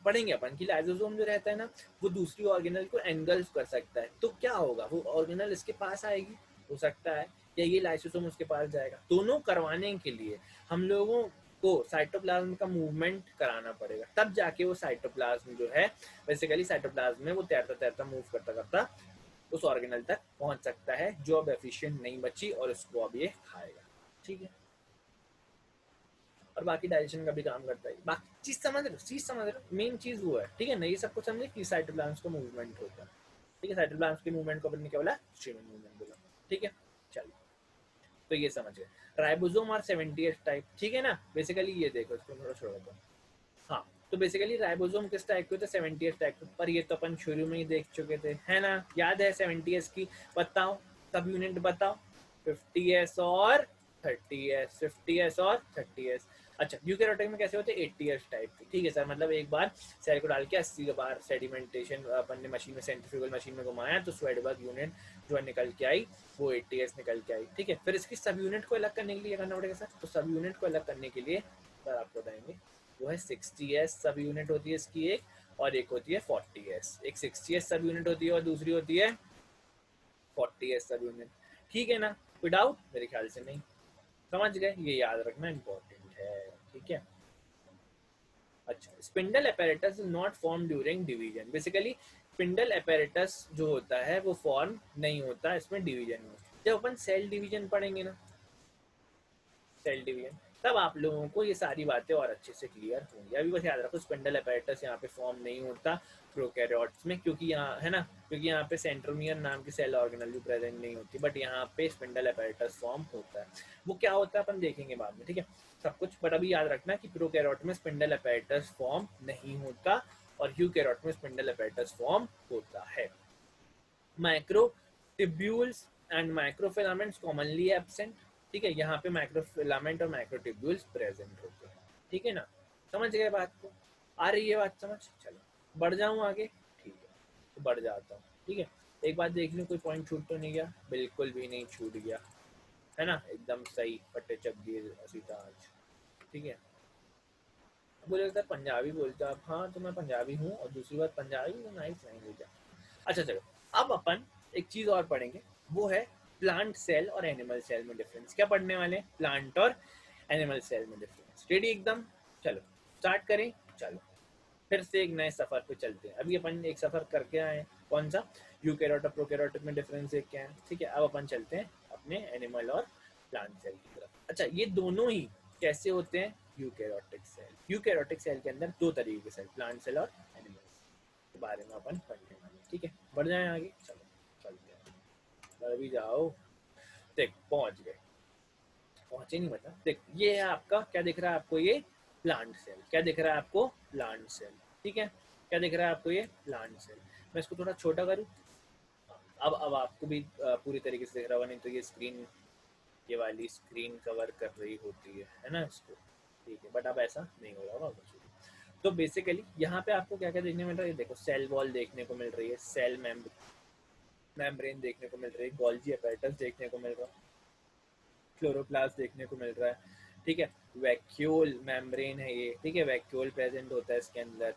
पढ़ेंगे अपन कि लाइसोसोम जो रहता है ना, वो दूसरी ऑर्गेनल को एंगल्फ कर सकता है, तो क्या होगा? वो ऑर्गेनल इसके पास आएगी, हो सकता है, या ये लाइसोसोम उसके पास जाएगा। दोनों करवाने के लिए हम लोगों को साइटोप्लाज्म का मूवमेंट कराना पड़ेगा, तब जाके वो साइटोप्लाज्म जो है, बेसिकली साइटोप्लाज्म में वो तैरता तैरता मूव करता करता उस ऑर्गेनल तक पहुंच सकता है जो अब एफिशिएंट नहीं बची और उसको अब ये खाएगा, ठीक है। और बाकी डाइजेशन का भी काम करता है। बाकी चीज समझ रहे हो, मेन चीज वो है, ठीक है ना। ये सब कुछ समझे कि साइटोप्लाज्म का मूवमेंट होता है, ठीक है। साइटोप्लाज्म के मूवमेंट को अपन ने क्या बोला? स्ट्रीमिंग मूवमेंट बोला, ठीक है। चलिए, तो ये समझ गए। राइबोसोम और 70th टाइप, ठीक है ना। बेसिकली ये देखो, इसको थोड़ा छोड़ दो। हाँ, तो बेसिकली राइबोसोम किस टाइप के होते हैं? 70th टाइप के। पर ये तो अपन शुरू में ही देख चुके थे, है ना। याद है 70s की? बताओ, सब यूनिट बताओ। 50s और 30s, 50s और 30s। अच्छा, यूकैरियोटिक में कैसे होते हैं? 80s टाइप के, ठीक है सर। मतलब एक बार सेल को डाल के 80 बार सेडिमेंटेशन अपन ने मशीन में, सेंट्रीफ्यूगल मशीन में घुमाया तो स्वेडबर्ग यूनिट जो निकल के आई वो 80s निकल के आई, ठीक है। फिर इसकी सब यूनिट को अलग करने के लिए करना पड़ेगा सर। तो सब यूनिट को अलग करने के लिए सर आपको बताएंगे, वो है 60s सब यूनिट होती है इसकी एक, और एक होती है 40s। एक 60s सब यूनिट होती है और दूसरी होती है 40s सब यूनिट, ठीक है ना। कोई डाउट? मेरे ख्याल से नहीं। समझ गए? ये याद रखना इंपॉर्टेंट है, ठीक है। अच्छा, spindle apparatus is not form during division. Basically spindle apparatus जो होता है वो फॉर्म नहीं होता इसमें डिवीजन में। जब अपन सेल डिवीजन पढ़ेंगे ना, सेल डिवीजन, तब आप लोगों को ये सारी बातें और अच्छे से क्लियर होंगी। अभी बस याद रखो, स्पिंडल apparatus यहाँ पे फॉर्म नहीं होता प्रोकैरियोट्स में, क्योंकि यहाँ है ना, क्योंकि यहाँ पे सेंट्रोमियर नाम की सेल ऑर्गेनल भी प्रेजेंट नहीं होती, बट यहाँ पे स्पिंडल apparatus फॉर्म होता है। वो क्या होता है अपन देखेंगे बाद में, ठीक है, सब कुछ। बट अभी याद रखना कि प्रोकैरियोट में स्पिंडल apparatus फॉर्म नहीं होता और यूकैरियोट में स्पिंडल apparatus फॉर्म होता है। Microtubules and microfilaments commonly absent, ठीक है। यहाँ पे माइक्रोफिलामेंट और माइक्रोट्यूब्यूल्स प्रेजेंट होते हैं, ठीक है ना। समझ गए बात को? आ रही है बात समझ? चलो, बढ़ जाऊँ आगे, ठीक है, तो बढ़ जाता हूँ, ठीक है। एक बात देख लूँ, कोई पॉइंट छूट तो नहीं गया? बिल्कुल भी नहीं छूट गया, है ना। एकदम सही पट्टे चक दिए सीता आज, ठीक है। बोले सर पंजाबी बोलते आप? हाँ, तो मैं पंजाबी हूँ, और दूसरी बात पंजाबी तो नाइस लैंग्वेज है। अच्छा चलो, अब अपन एक चीज और पढ़ेंगे, वो है प्लांट सेल और एनिमल सेल में डिफरेंस। क्या पढ़ने वाले? प्लांट और एनिमल सेल में डिफरेंस। रेडी एकदम? चलो स्टार्ट करें। चलो फिर से एक नए सफर पे चलते हैं। अभी अपन एक सफर करके आए हैं, कौन सा? यूकैरियोट और प्रोकैरियोट में डिफरेंस देख के आए, ठीक है। अब अपन चलते हैं अपने एनिमल और प्लांट सेल की तरफ। अच्छा, ये दोनों ही कैसे होते हैं? Eukaryotic cell. यूकैरियोटिक सेल के अंदर दो तरीके के सेल, प्लांट सेल और एनिमल। के बारे में अपन पढ़ने वाले, ठीक है। बढ़ जाए आगे, चलो चलते हैं। बढ़ भी जाओ। देख पहुंच गए, पहुंचे नहीं मतलब, देख ये है आपका, क्या दिख रहा है आपको, ये प्लांट सेल। क्या दिख रहा है आपको, प्लांट सेल, ठीक है। क्या दिख रहा है आपको, ये प्लांट सेल। मैं इसको थोड़ा छोटा करूँ, अब आपको भी पूरी तरीके से दिख रहा होगा, नहीं तो ये स्क्रीन, ये वाली स्क्रीन कवर कर रही होती है ना इसको, ठीक है। बट अब ऐसा नहीं हो रहा होगा। तो बेसिकली यहाँ पे आपको क्या क्या देखने को मिल रहा है, देखो सेल वॉल देखने को मिल रही है, सेल मेम्ब्रेन देखने को मिल रही है, गोल्जी अपैरेटस देखने को मिल रहा है, क्लोरोप्लास्ट देखने को मिल रहा है, ठीक है। वैक्यूल मेम्ब्रेन है ये, ठीक है, वैक्यूल प्रेजेंट होता है इसके अंदर,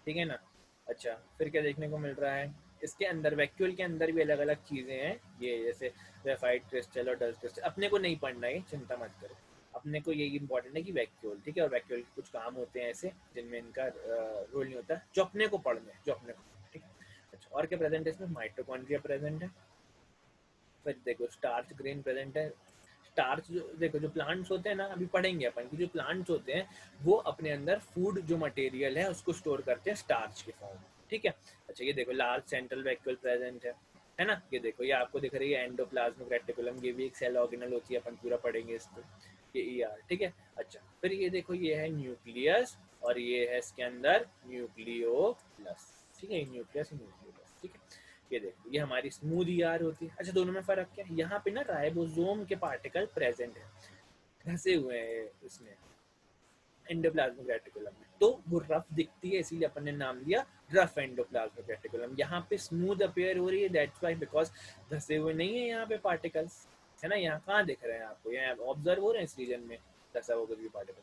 ठीक है ना। अच्छा, फिर क्या देखने को मिल रहा है इसके अंदर, वैक्यूल के अंदर भी अलग अलग चीज़ें हैं, ये जैसे ग्रेफाइट क्रिस्टल और डस्ट क्रिस्टल। अपने को नहीं पढ़ना है, चिंता मत करो, अपने को यही इंपॉर्टेंट है कि वैक्यूल, ठीक है। और वैक्यूल के कुछ काम होते हैं ऐसे जिनमें इनका रोल नहीं होता, जो अपने को पढ़ना है, जो अपने को, ठीक है। अच्छा, और क्या प्रेजेंट है इसमें, माइटोकॉन्ड्रिया प्रेजेंट है, फिर देखो स्टार्च ग्रेन प्रेजेंट है। स्टार्च जो देखो, जो प्लांट्स होते हैं ना, अभी पढ़ेंगे अपन कि जो प्लांट्स होते हैं वो अपने अंदर फूड जो मटेरियल है उसको स्टोर करते हैं स्टार्च के फॉर्म, ठीक है। अच्छा, ये देखो लार्ज सेंट्रल वैक्यूल प्रेजेंट है ना। ये देखो, ये आपको दिख रही है एंडोप्लाज्मिक रेटिकुलम, ये भी एक सेल ऑर्गेनल होती है, अपन पूरा पढ़ेंगे इसको, ये ER, ठीक है। अच्छा, फिर ये देखो, ये है न्यूक्लियस और ये है इसके अंदर न्यूक्लियोलस, ठीक है, न्यूक्लियस न्यूक्लियोलस, ठीक है। ये देखो, ये हमारी स्मूथ ER होती है। अच्छा, दोनों में फर्क क्या है, यहाँ पे ना राइबोसोम के पार्टिकल प्रेजेंट है, धसे हुए हैं इसमें एंडोप्लाज्मिक रेटिकुलम में, तो वो रफ दिखती है, इसीलिए अपन ने नाम लिया रफ एंडोप्लाज्मिक रेटिकुलम। यहाँ पे स्मूथ अपेयर हो रही है, दैट्स व्हाई, बिकॉज धसे हुए नहीं है यहाँ पे पार्टिकल्स, है ना। यहाँ कहाँ दिख रहे हैं आपको, यहाँ ऑब्जर्व हो रहे हैं इस रीजन में धसा हुआ कुछ भी पार्टिकल,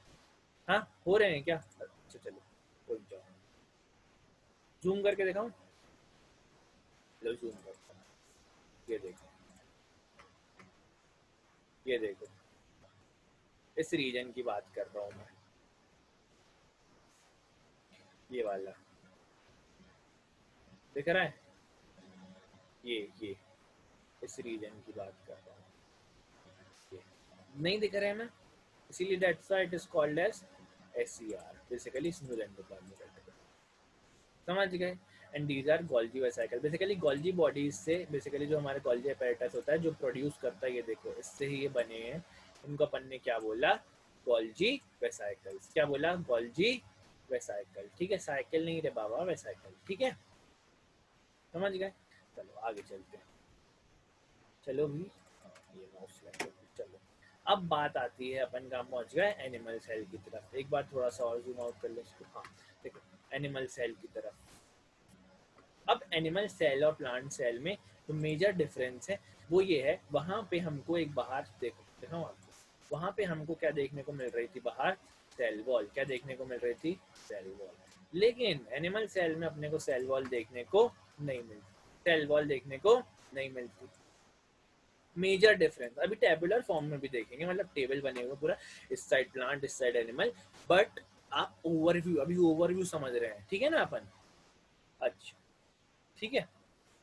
हाँ हो रहे हैं क्या। अच्छा चलो, रुक जाओ, जूम करके दिखाऊं, लो जूम करता हूँ, ये देखो, ये देखो, इस रीजन की बात कर रहा हूँ मैं, ये वाला दिख रहा है, ये इस रीजन की बात कर रहा हूँ, ये नहीं दिख रहा है ना, इसीलिए that's why it is called as SER, basically smooth endoplasmic reticulum, समझ गए। And these are Golgi vesicle, basically Golgi bodies से, बेसिकली जो हमारे गोल्जी अपैरेटस होता है जो प्रोड्यूस करता है, ये देखो इससे ही ये बने हैं, इनको अपन ने क्या बोला, गोल्जी वेसाइकल्स। क्या बोला, गोल्जी वेसाइकल, ठीक है, साइकिल नहीं रे बाबा, वेसाइकल, ठीक है, समझ गए। चलो आगे चलते हैं, चलो भी, हाँ, ये माउस चलो। अब बात आती है, अपन कहाँ पहुंच गए, एनिमल सेल की तरफ। एक बार थोड़ा सा और जूम आउट कर लो इसको, हाँ देखो, एनिमल सेल की तरफ। अब एनिमल सेल और प्लांट सेल में जो मेजर डिफरेंस है वो ये है, वहाँ पे हमको एक बाहर देखो, दिखाऊं आपको, वहाँ पे हमको क्या देखने को मिल रही थी बाहर, सेल वॉल। क्या देखने को मिल रही थी, सेल वॉल। लेकिन एनिमल सेल में अपने को सेल वॉल देखने को नहीं मिलती, सेल वॉल देखने को नहीं मिलती। मेजर डिफरेंस अभी टेबुलर फॉर्म में भी देखेंगे, मतलब टेबल बने हुए पूरा, इस साइड प्लांट इस साइड एनिमल, बट आप ओवरव्यू, अभी ओवरव्यू समझ रहे हैं, ठीक है ना अपन। अच्छा, ठीक है,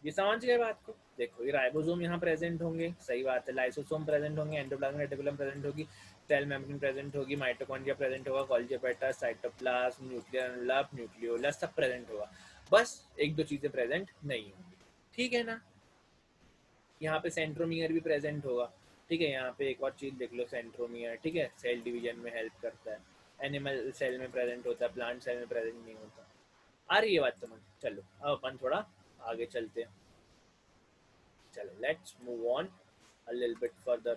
ये समझ गए बात को। देखो, ये राइबोसोम यहाँ प्रेजेंट होंगे, सही बात है, लाइसोसोम प्रेजेंट होंगे, एंडोप्लाज्मिक रेटिकुलम प्रेजेंट होगी, सेल मेम्ब्रेन प्रेजेंट होगी, माइटोकॉन्ड्रिया प्रेजेंट होगा, Golgi apparatus, cytoplasm, nuclear envelope, nucleolus, सब प्रेजेंट होगा। बस एक दो चीजें प्रेजेंट नहीं होंगी, ठीक है ना। यहाँ पे सेंट्रोमियर भी प्रेजेंट होगा, ठीक है। यहाँ पे एक और चीज देख लो, सेंट्रोमियर, ठीक है, सेल डिवीजन में हेल्प करता है, एनिमल सेल में प्रेजेंट होता है, प्लांट सेल में प्रेजेंट नहीं होता। आ रही है बात समझ, चलो अब अपन थोड़ा आगे चलते हैं, चलो let's move on a little bit further.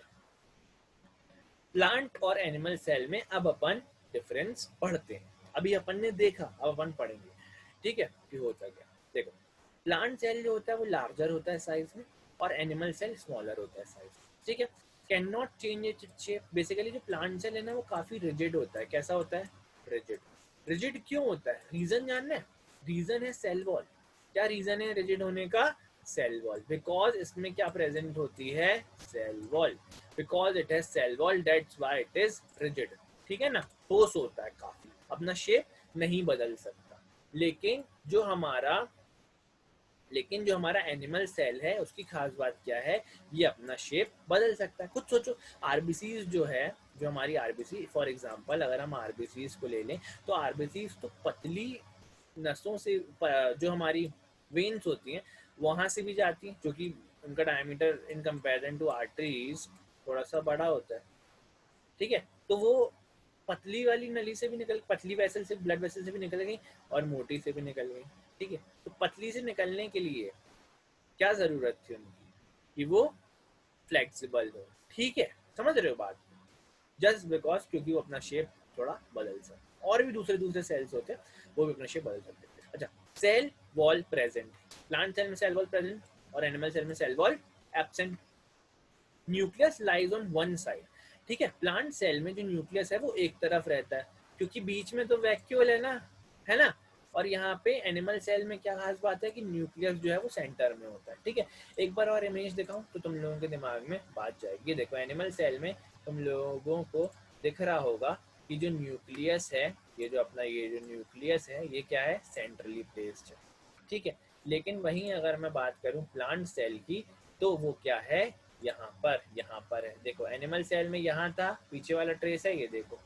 Plant or animal cell में अब अपन डिफरेंस पढ़ते हैं, अभी अपन ने देखा, अब अपन पढ़ेंगे, ठीक है, कि होता क्या। देखो, प्लांट सेल जो होता है वो लार्जर होता है साइज में, और एनिमल सेल स्मॉलर होता है साइज, ठीक है। Can not change its shape, basically जो प्लांट सेल है ना वो काफी रिजिड होता है। कैसा होता है, रिजिड। रिजिड क्यों होता है, रीजन जानना है, रीजन है सेल वॉल। क्या रीजन है रिजिड होने का, सेल वॉल, बिकॉज इसमें क्या प्रेजेंट होती है, cell wall, because it has cell wall, that's why it is rigid, ठीक है ना। ठोस होता है काफी, अपना शेप नहीं बदल सकता। लेकिन जो हमारा लेकिन जो हमारा एनिमल सेल है उसकी खास बात क्या है, ये अपना शेप बदल सकता है। खुद सोचो, आरबीसी जो है, जो हमारी आरबीसी, फॉर एग्जांपल अगर हम आरबीसी को ले लें, तो आरबीसी तो पतली नसों से जो हमारी वेन्स होती हैं वहाँ से भी जाती हैं, जो कि उनका diameter in comparison to arteries थोड़ा सा बड़ा होता है, ठीक है। तो वो पतली वाली नली से भी निकल, पतली वेसल से, ब्लड वेसल से भी निकल गई और मोटी से भी निकल गई, ठीक है। तो पतली से निकलने के लिए क्या ज़रूरत थी उनकी कि वो फ्लेक्सिबल हो, ठीक है, समझ रहे हो बात। जस्ट बिकॉज क्योंकि वो अपना शेप थोड़ा बदल सकते, और भी दूसरे दूसरे सेल्स होते हैं वो भी अपना शेप बदल सकते हैं। अच्छा, cell wall present, plant cell में सेल वॉल प्रेजेंट और एनिमल सेल में cell wall absent. Nucleus lies on one side, ठीक है। प्लांट सेल में जो न्यूक्लियस है वो एक तरफ रहता है क्योंकि बीच में तो वैक्यूल है ना। और यहाँ पे एनिमल सेल में क्या खास बात है कि न्यूक्लियस जो है वो सेंटर में होता है, ठीक है। एक बार और इमेज दिखाऊं तो तुम लोगों के दिमाग में बात जाएगी। देखो एनिमल सेल में तुम लोगों को दिख रहा होगा कि जो न्यूक्लियस है, ये जो अपना ये जो न्यूक्लियस है ये क्या है, सेंट्रली प्लेस्ड है, ठीक है। लेकिन वहीं अगर मैं बात करूं प्लांट सेल की तो वो क्या है, यहाँ पर है। देखो एनिमल सेल में यहाँ था, पीछे वाला ट्रेस है, ये देखो,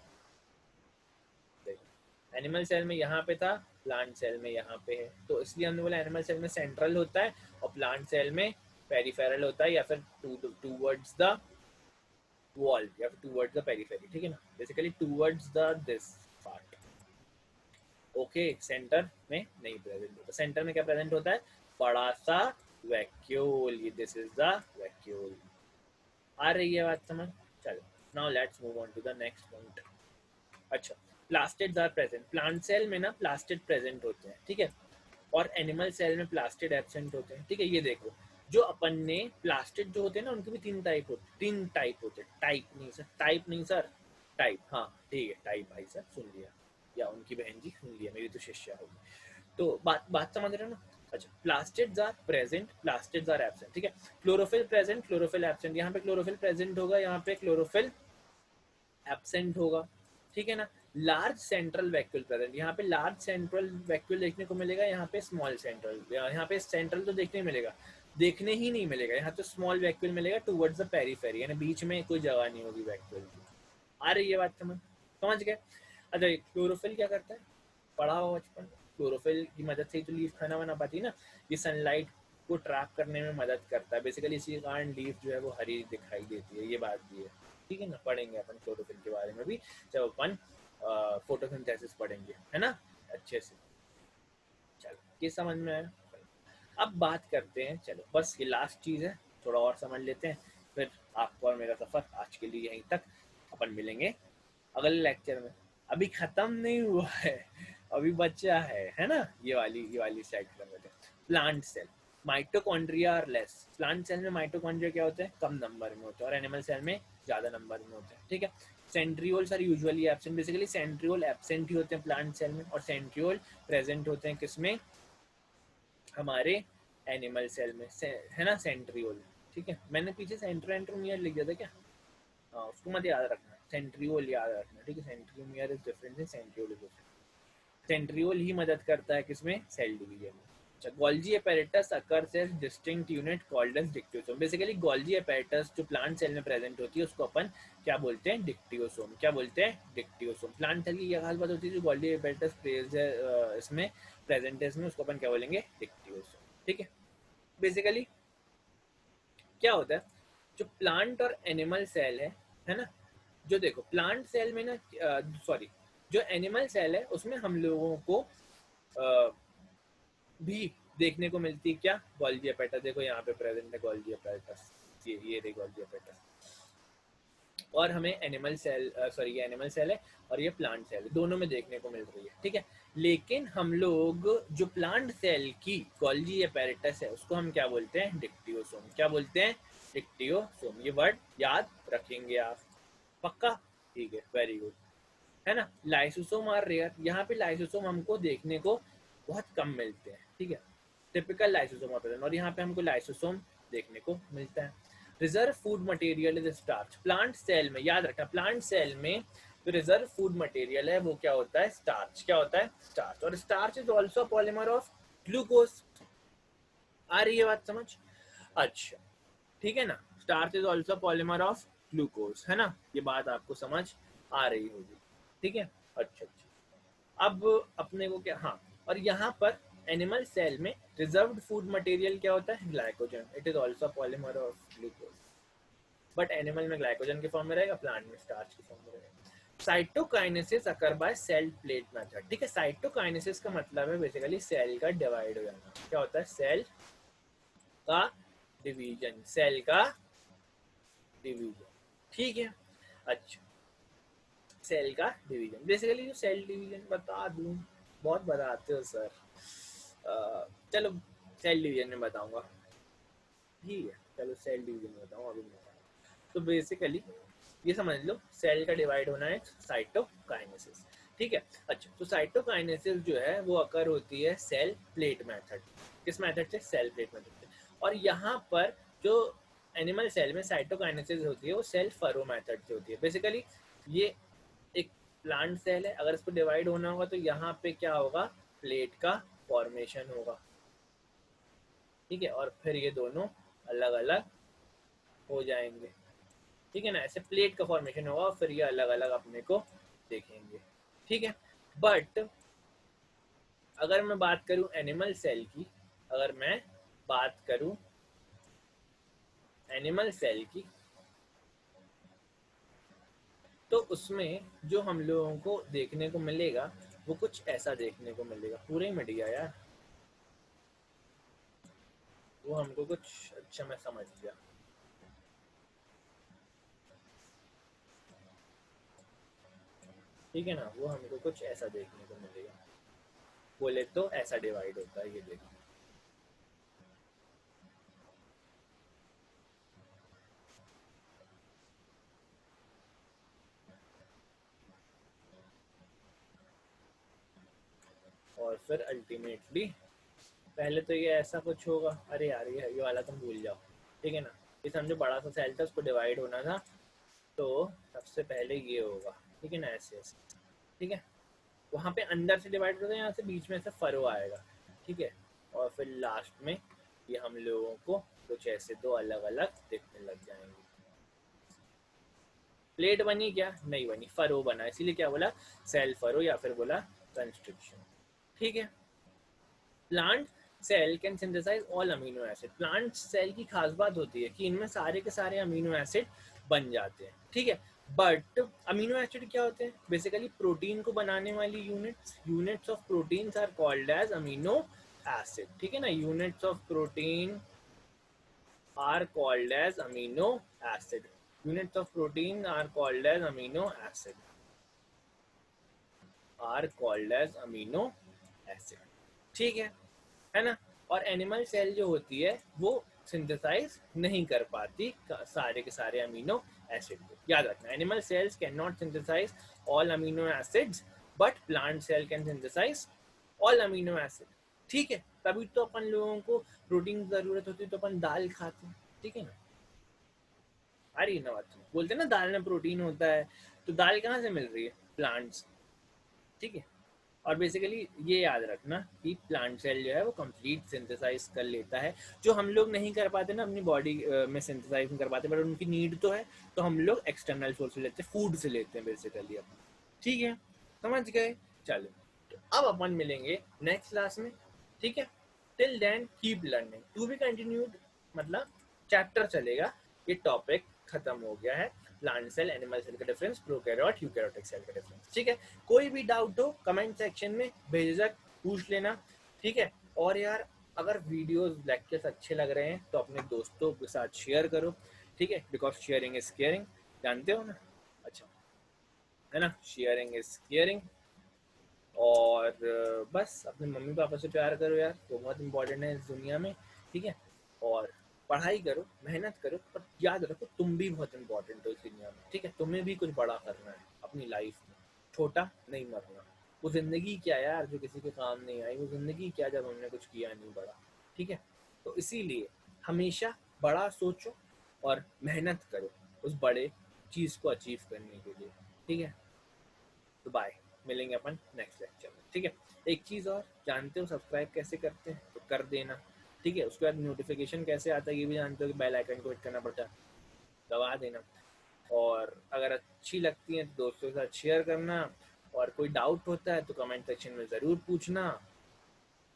देखो एनिमल सेल में यहाँ पे था, प्लांट सेल में यहाँ पे है। तो इसलिए हमने बोला एनिमल सेल में सेंट्रल होता है और प्लांट सेल में पेरिफेरल होता है, या फिर टूवर्ड्स द वॉल या फिर टूवर्ड्स द पेरिफेरी, ठीक है ना, basically towards the this part. Okay, centre में नहीं प्रेजेंट होता। सेंटर में क्या प्रेजेंट होता है, बड़ा सा वैक्यूल, ये दिस इज द वैक्यूल। आ रही है बात समझ। चलो now let's move on to the next point. अच्छा, plastids are present, plant cell में ना प्लास्टिड प्रेजेंट होते हैं, ठीक है, और एनिमल सेल में प्लास्टिड एब्सेंट होते हैं, ठीक है। ये देखो जो अपन ने प्लास्टिड जो होते हैं ना उनके भी तीन टाइप होते हैं, टाइप नहीं सर, टाइप, हाँ ठीक है, टाइप भाई सर सुन लिया, या उनकी बहन जी सुन लिया, मेरी तो शिष्या होगी। तो बात समझ रहे हो ना। अच्छा, plastids are present, plastids are absent, ठीक है। क्लोरोफिल प्रेजेंट, क्लोरोफिल एब्सेंट, यहाँ पे क्लोरोफिल प्रेजेंट होगा, यहाँ पे क्लोरोफिल एब्सेंट होगा, ठीक है ना। लार्ज सेंट्रल वैक्यूल प्रेजेंट, यहाँ पे लार्ज सेंट्रल वैक्यूल देखने को मिलेगा, यहाँ पे स्मॉल सेंट्रल, यहाँ पे सेंट्रल तो देखने मिलेगा, देखने ही नहीं मिलेगा, यहाँ तो स्मॉल वैक्यूल मिलेगा टुवर्ड्स द पेरिफेरी, यानी बीच में कोई जगह नहीं होगी वैक्यूल की। आ रही है बात समझ, समझ गए। अच्छा, क्लोरोफिल क्या करता है, पढ़ा हो बचपन, क्लोरोफिल की मदद से ही तो लीफ खाना बना पाती है ना। ये सनलाइट को ट्रैप करने में मदद करता है बेसिकली, इसी कारण लीफ जो है वो हरी दिखाई देती है, ये बात भी है, ठीक है ना। पढ़ेंगे अपन क्लोरोफिल के बारे में भी जब अपन फोटोसिंथेसिस पढ़ेंगे, है ना, अच्छे से। चलो ये समझ में आया। अब बात करते हैं, चलो बस ये लास्ट चीज़ है, थोड़ा और समझ लेते हैं, फिर आपको और मेरा सफ़र आज के लिए यहीं तक। अपन मिलेंगे अगले लेक्चर में, अभी ख़त्म नहीं हुआ है, अभी बच्चा है ना। ये वाली साइड कर, plant cell, mitochondria are less, plant cell में माइटोकॉन्ड्रिया क्या होते हैं, कम नंबर में होते हैं, और एनिमल सेल में ज़्यादा नंबर में होते हैं, ठीक है। Centrioles are usually absent, basically centriole absent ही होते हैं प्लांट सेल में, और सेंट्रियोल प्रेजेंट होते हैं किसमें, हमारे एनिमल सेल में, है ना, सेंट्रियोल, ठीक है। मैंने पीछे सेंट्रोएंट्रोमियर लिख दिया था क्या, हाँ उसको मत याद रखना, सेंट्रियोल याद रखना, ठीक है। सेंट्रोमियर इज डिफरेंट है, सेंट्रियोल इज डिफरेंट। सेंट्रियोल ही मदद करता है किसमें, सेल डिवीजन में। अच्छा, Golgi apparatus occurs as distinct unit called as dictyosome, basically Golgi apparatus जो प्लांट सेल में प्रेजेंट होती है उसको अपन क्या बोलते हैं, डिक्टियोसोम, क्या बोलते हैं, डिक्टियोसोम। प्लांट सेल की यह खास बात होती है जो गोल्जी एपेरेटस इसमें प्रेजेंट है, इसमें उसको अपन क्या बोलेंगे, डिक्टियोसोम, ठीक है। बेसिकली क्या होता है, जो प्लांट और एनिमल सेल है ना, जो देखो प्लांट सेल में ना, सॉरी, जो एनिमल सेल है उसमें हम लोगों को आ, भी देखने को मिलती है क्या, गोल्गी एपेटस, देखो यहाँ पे प्रेजेंट है गोल्गी एपेटस, ये देखो गोल्गी एपेटस। और हमें एनिमल सेल, सॉरी ये एनिमल सेल है और ये प्लांट सेल है, दोनों में देखने को मिल रही है, ठीक है। लेकिन हम लोग जो प्लांट सेल की गोल्गी एपेरेटस है उसको हम क्या बोलते हैं, डिक्टियोसोम, क्या बोलते हैं, डिक्टियोसोम। ये वर्ड याद रखेंगे आप, पक्का, ठीक है, वेरी गुड, है ना। लाइसोसोम आर रेयर, यहाँ पे लाइसोसोम हमको देखने को बहुत कम मिलते हैं, ठीक है। टिपिकल लाइसोसोम प्रेजेंट, और यहाँ पे हमको लाइसोसोम देखने को मिलता है। Reserve food material is starch, plant cell में याद रखना, प्लांट सेल में जो रिजर्व फूड मटेरियल है वो क्या होता है, स्टार्च, क्या होता है, स्टार्च। और starch is also polymer of glucose. आ रही है बात समझ, अच्छा ठीक है ना, starch is also polymer of glucose, है ना, ये बात आपको समझ आ रही होगी, ठीक है। अच्छा अच्छा, अब अपने को क्या, हाँ और यहाँ पर एनिमल सेल में रिजर्व्ड फूड मटेरियल क्या होता है? Glycogen. It is also polymer of glucose. But animal में ग्लाइकोजन के फॉर्म में रहेगा, प्लांट में स्टार्च के फॉर्म में रहेगा. Cytokinesis occur by cell plate method. ठीक है, साइटोकाइनेसिस का मतलब है बेसिकली सेल का डिवाइड हो जाना. क्या होता है? सेल का डिवीजन. सेल का डिवीजन. ठीक है. अच्छा, सेल का डिवीजन बेसिकली जो सेल डिवीजन बता दूं, बहुत बताते हो सर. चलो सेल डिवीजन में बताऊंगा. ठीक है, चलो सेल डिवीजन में बताऊँ अभी मैं. तो बेसिकली ये समझ लो सेल का डिवाइड होना है साइटोकाइनेसिस. ठीक है. अच्छा, तो साइटोकाइनेसिस जो है वो अकर होती है सेल प्लेट मेथड. किस मेथड से? सेल प्लेट मेथड से. और यहाँ पर जो एनिमल सेल में साइटोकाइनेसिस होती है वो सेल फरो मेथड से होती है. बेसिकली ये एक प्लांट सेल है, अगर इसको डिवाइड होना होगा तो यहाँ पे क्या होगा? प्लेट का फॉर्मेशन होगा. ठीक है, और फिर ये दोनों अलग अलग हो जाएंगे. ठीक है ना, ऐसे प्लेट का फॉर्मेशन होगा और फिर ये अलग अलग अपने को देखेंगे. ठीक है. बट अगर मैं बात करूं एनिमल सेल की, अगर मैं बात करूं एनिमल सेल की, तो उसमें जो हम लोगों को देखने को मिलेगा वो कुछ ऐसा देखने को मिलेगा. पूरे में दिया यार, वो हमको कुछ अच्छा, मैं समझ गया. ठीक है ना, वो हमको कुछ ऐसा देखने को मिलेगा. बोले तो ऐसा डिवाइड होता है, ये देखो. और फिर अल्टीमेटली पहले तो ये ऐसा कुछ होगा. अरे यार ये वाला तुम भूल जाओ. ठीक है ना, ये समझो बड़ा सा सेल था, उसको डिवाइड होना था, तो सबसे पहले ये होगा. ठीक है ना, ऐसे ऐसे. ठीक है, वहाँ पे अंदर से डिवाइड होगा, यहाँ से बीच में से फरो आएगा. ठीक है, और फिर लास्ट में ये हम लोगों को कुछ ऐसे दो अलग अलग दिखने लग जाएंगे. प्लेट बनी क्या? नहीं बनी, फरो बना. इसीलिए क्या बोला? सेल फरो, या फिर बोला कंस्ट्रक्शन. ठीक है. Plant cell can synthesise all amino acid. Plant cell की खास बात होती है कि इनमें सारे के सारे अमीनो एसिड बन जाते हैं. ठीक है. बट अमीनो एसिड क्या होते हैं? बेसिकली प्रोटीन को बनाने वाली units. Units of proteins are called as amino acid. ठीक है ना, units of protein are called as amino acid. Units of protein are called as amino acid. Are called as amino acid. ठीक है ना. और एनिमल सेल जो होती है वो सिंथेसाइज नहीं कर पाती सारे के सारे अमीनो एसिड को. याद रखना, animal cells can not synthesize all amino acids, but plant cell can synthesise all amino acid. ठीक है, तभी तो अपन लोगों को प्रोटीन की जरूरत होती है, तो अपन दाल खाते हैं. ठीक है ना. अरे ना बात बोलते हैं ना दाल में प्रोटीन होता है, तो दाल कहाँ से मिल रही है? प्लांट्स. ठीक है. और बेसिकली ये याद रखना कि प्लांट सेल जो है वो कंप्लीट सिंथेसाइज कर लेता है. जो हम लोग नहीं कर पाते ना अपनी बॉडी में सिंथेसाइज नहीं कर पाते, बट उनकी नीड तो है, तो हम लोग एक्सटर्नल सोर्स से लेते हैं, फूड से लेते हैं बेसिकली अपन. ठीक है, समझ गए. चलो, तो अब अपन मिलेंगे नेक्स्ट क्लास में. ठीक है. Till then keep learning to be continued. मतलब चैप्टर चलेगा, ये टॉपिक खत्म हो गया है. प्लांट सेल एनिमल सेल का डिफरेंस, प्रोकैरियोट यूकैरियोटिक सेल का डिफरेंस. ठीक है. कोई भी डाउट हो कमेंट सेक्शन में बेझिझक पूछ लेना. ठीक है. और यार अगर वीडियोस लेक्चर्स अच्छे लग रहे हैं तो अपने दोस्तों के साथ शेयर करो. ठीक है, बिकॉज शेयरिंग इज केयरिंग. जानते हो ना. अच्छा, है ना, शेयरिंग इज केयरिंग. और बस अपने मम्मी पापा से प्यार करो यार, वो बहुत इंपॉर्टेंट है इस दुनिया में. ठीक है. और पढ़ाई करो, मेहनत करो, पर याद रखो तुम भी बहुत इंपॉर्टेंट हो इस दुनिया में. ठीक है, तुम्हें भी कुछ बड़ा करना है अपनी लाइफ में. छोटा नहीं मरना. वो जिंदगी क्या यार जो किसी के काम नहीं आई, वो जिंदगी क्या जब हमने कुछ किया नहीं बड़ा. ठीक है. तो इसीलिए हमेशा बड़ा सोचो और मेहनत करो उस बड़े चीज़ को अचीव करने के लिए. ठीक है. तो बाय, मिलेंगे अपन नेक्स्ट लेक्चर में. ठीक है. एक चीज़ और, जानते हो सब्सक्राइब कैसे करते हैं? तो कर देना. ठीक है. उसके बाद नोटिफिकेशन कैसे आता है ये भी जानते हो कि बेल आइकन को हिट करना पड़ता है, दबा देना. और अगर अच्छी लगती है तो दोस्तों के साथ शेयर करना. और कोई डाउट होता है तो कमेंट सेक्शन में ज़रूर पूछना.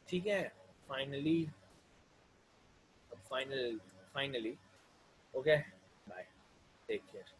ठीक है। Finally finally okay, bye, take care.